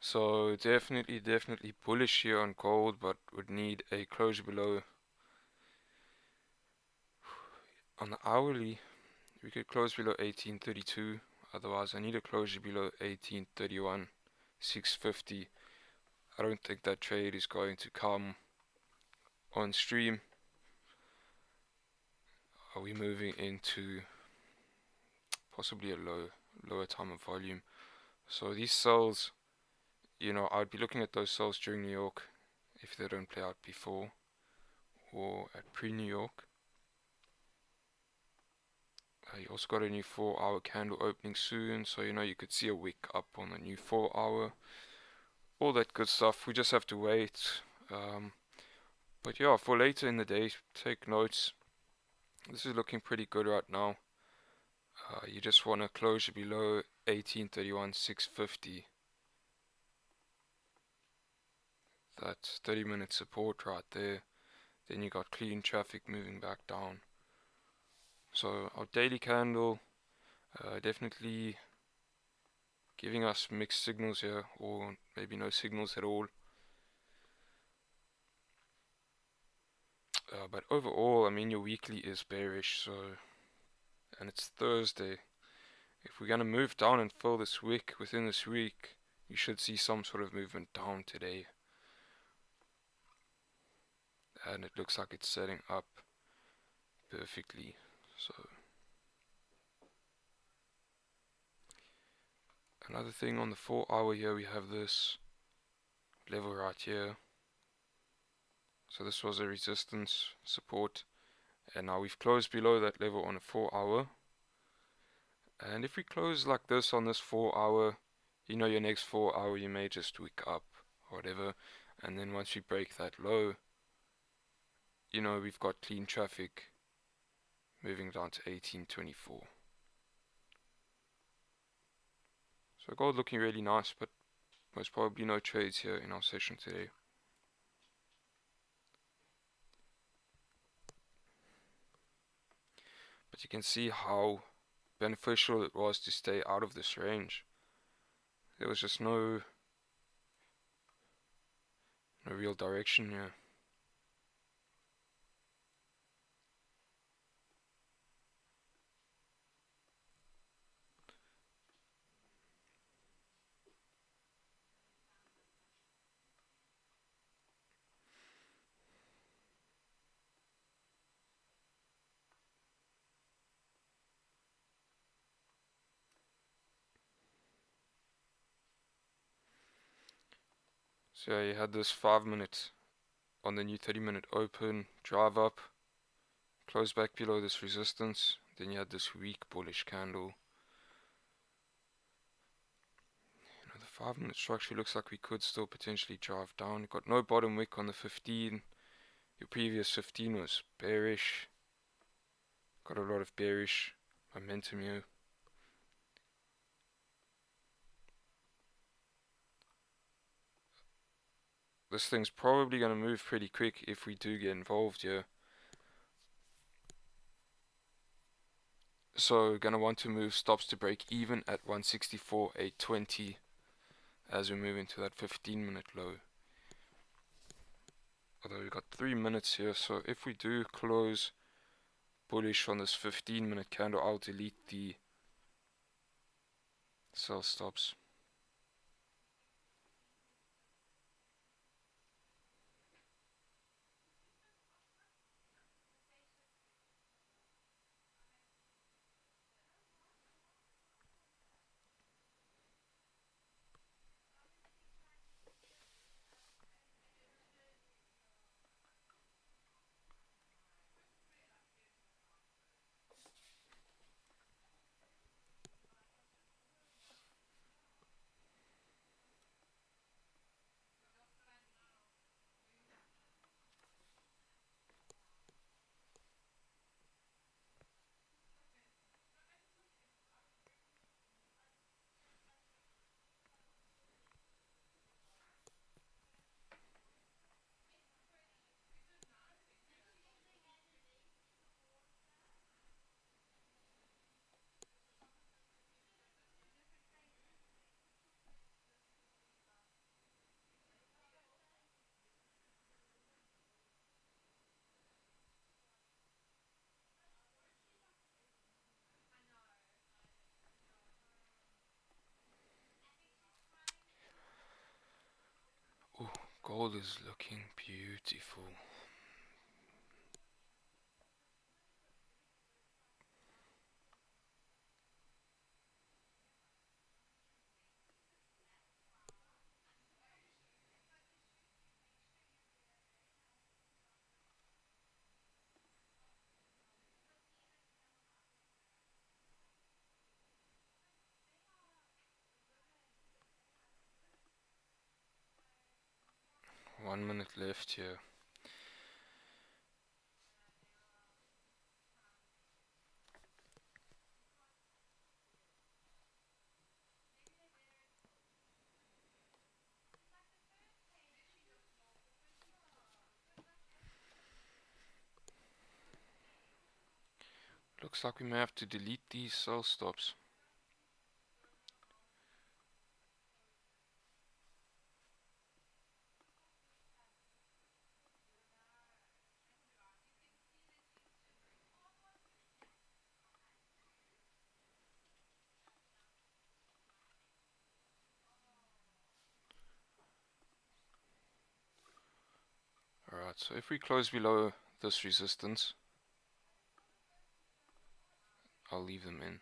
So definitely bullish here on gold, but would need a closure below. On the hourly, we could close below 1832. Otherwise, I need a closure below 1831, 650. I don't think that trade is going to come on stream. Are we moving into possibly a lower time of volume? So these sells, you know, I'd be looking at those sells during New York if they don't play out before or at pre-New York. You also got a new 4-hour candle opening soon, so you know you could see a wick up on the new 4-hour. All that good stuff. We just have to wait. But yeah, for later in the day, take notes. This is looking pretty good right now. You just want a closure below 1831, 650. that 30-minute support right there. Then you got clean traffic moving back down. So our daily candle definitely giving us mixed signals here, or maybe no signals at all. But overall, I mean, your weekly is bearish, so, and it's Thursday. If we're going to move down and fill this wick within this week, you should see some sort of movement down today. And it looks like it's setting up perfectly. So another thing on the 4 hour here, we have this level right here. So this was a resistance support, and now we've closed below that level on a 4 hour. And if we close like this on this 4 hour, you know, your next 4 hour you may just wick up or whatever. And then once we break that low, you know, we've got clean traffic moving down to 1824. So gold looking really nice, but most probably no trades here in our session today. But you can see how beneficial it was to stay out of this range. There was just no real direction here. So yeah, you had this 5-minute on the new 30-minute open, drive up, close back below this resistance, then you had this weak bullish candle. You know, the 5-minute structure looks like we could still potentially drive down. You've got no bottom wick on the 15. Your previous 15 was bearish. Got a lot of bearish momentum here. This thing's probably going to move pretty quick if we do get involved here. So going to want to move stops to break even at 164.820 as we move into that 15-minute low. Although we've got 3 minutes here, so if we do close bullish on this 15-minute candle, I'll delete the sell stops. Ooh, gold is looking beautiful. One minute left here. Looks like we may have to delete these sell stops. Alright, so if we close below this resistance, I'll leave them in.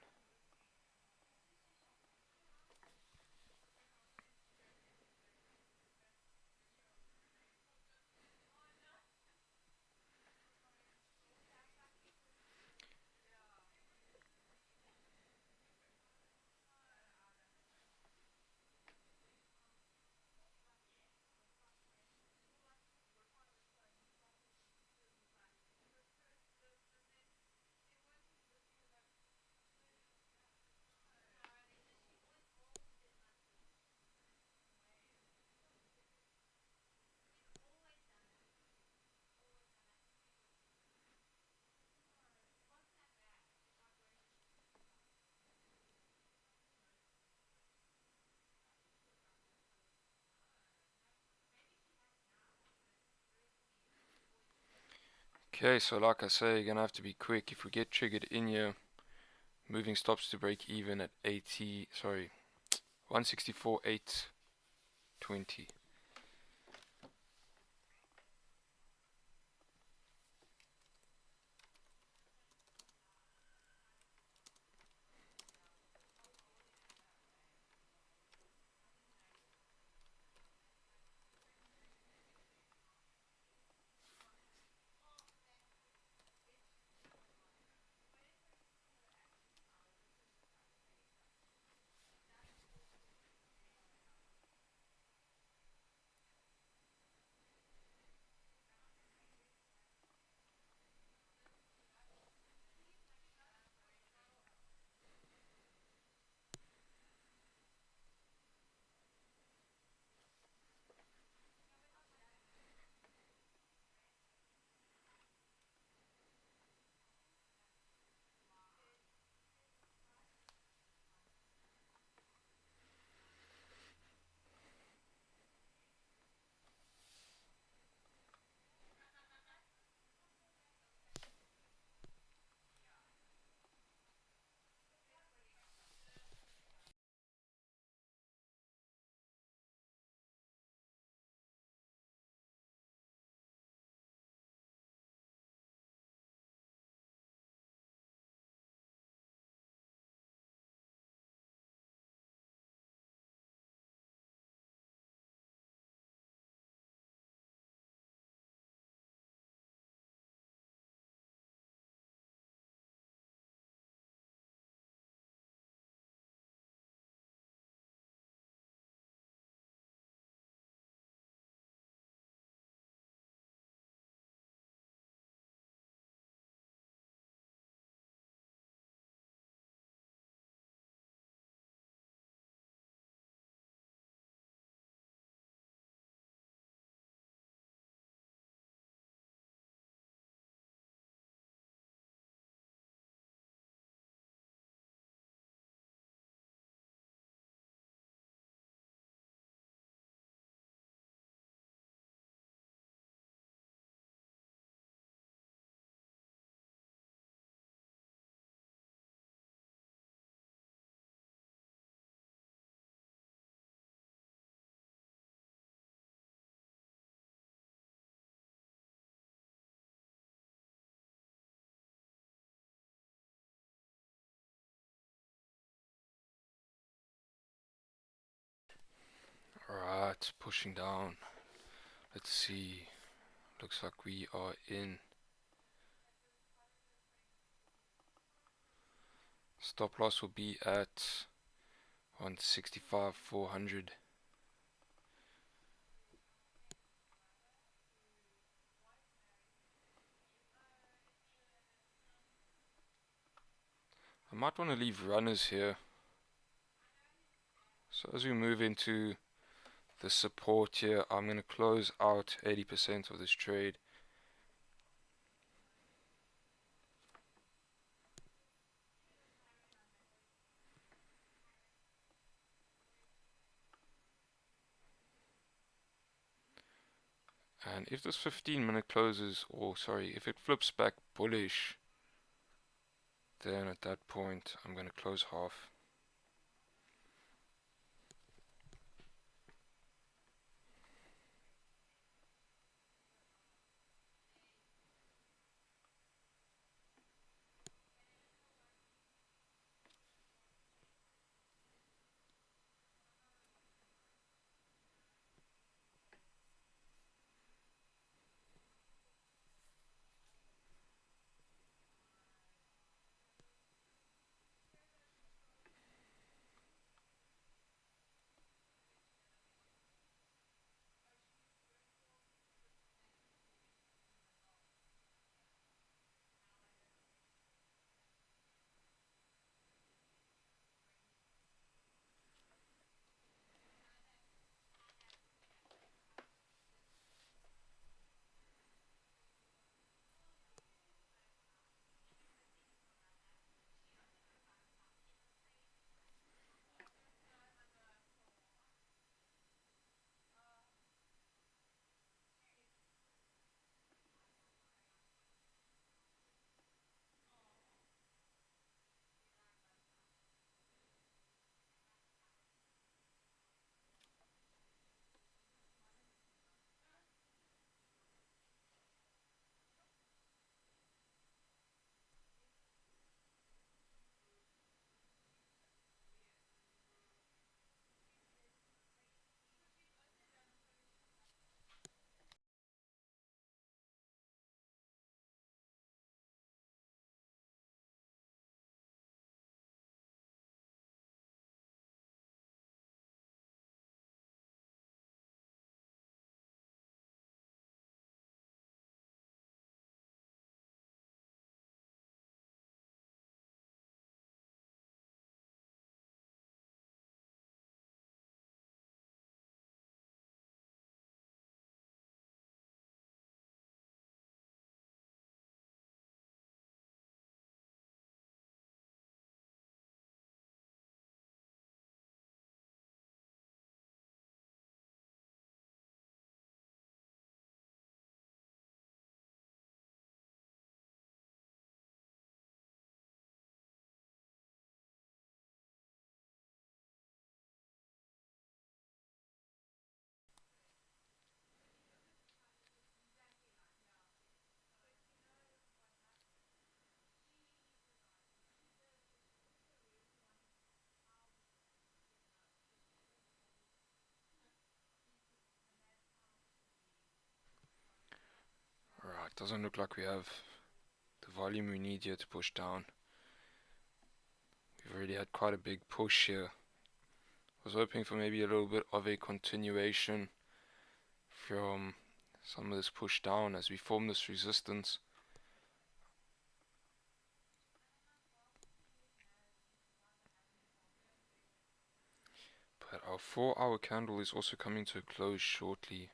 Okay, so like I say, you're gonna have to be quick. If we get triggered in here, moving stops to break even at 164.820. Alright, pushing down. Let's see. Looks like we are in. Stop loss will be at 165,400. I might want to leave runners here. So as we move into the support here, I'm going to close out 80% of this trade. And if this 15-minute closes, or sorry, if it flips back bullish, then at that point I'm going to close half. Alright, doesn't look like we have the volume we need here to push down. We've already had quite a big push here. Was hoping for maybe a little bit of a continuation from some of this push down as we form this resistance. But our 4-hour candle is also coming to a close shortly.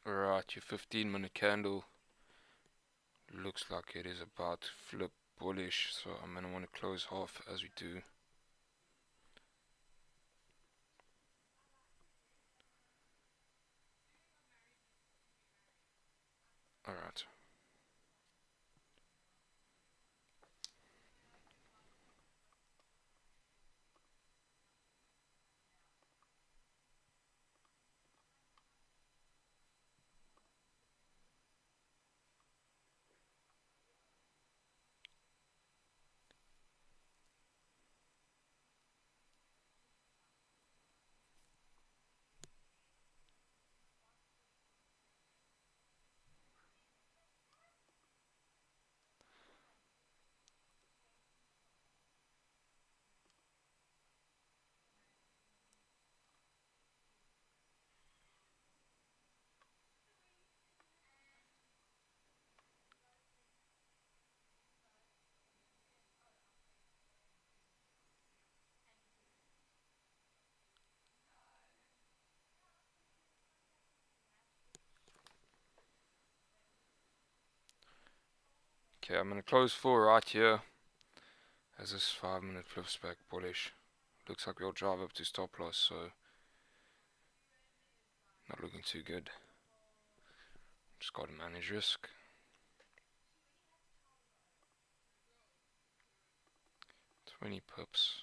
Alright, your 15-minute candle looks like it is about to flip bullish, so I'm going to want to close half as we do. Alright. Okay, I'm going to close full right here as this 5-minute flips back bullish. Looks like we'll drive up to stop loss, so not looking too good. Just got to manage risk. 20 pips.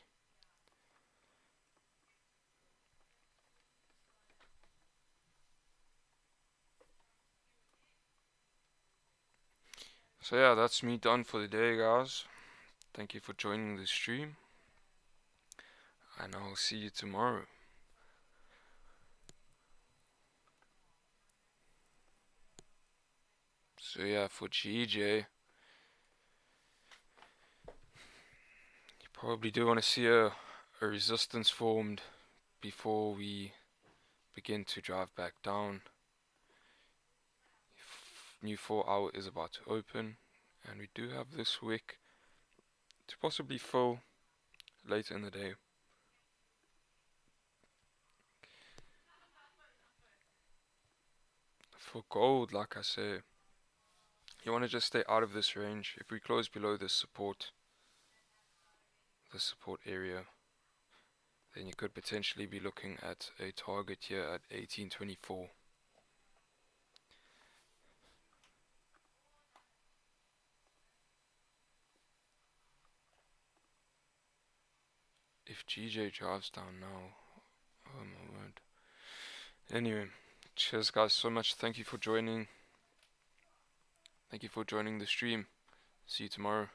So yeah, that's me done for the day, guys. Thank you for joining the stream, and I'll see you tomorrow. So yeah, for GJ, you probably do want to see a resistance formed before we begin to drive back down. New 4 hour is about to open, and we do have this wick to possibly fill later in the day. For gold, like I say, you want to just stay out of this range. If we close below this support area, then you could potentially be looking at a target here at 1824. If GJ drives down now, oh my word. Anyway, cheers guys so much. Thank you for joining. Thank you for joining the stream. See you tomorrow.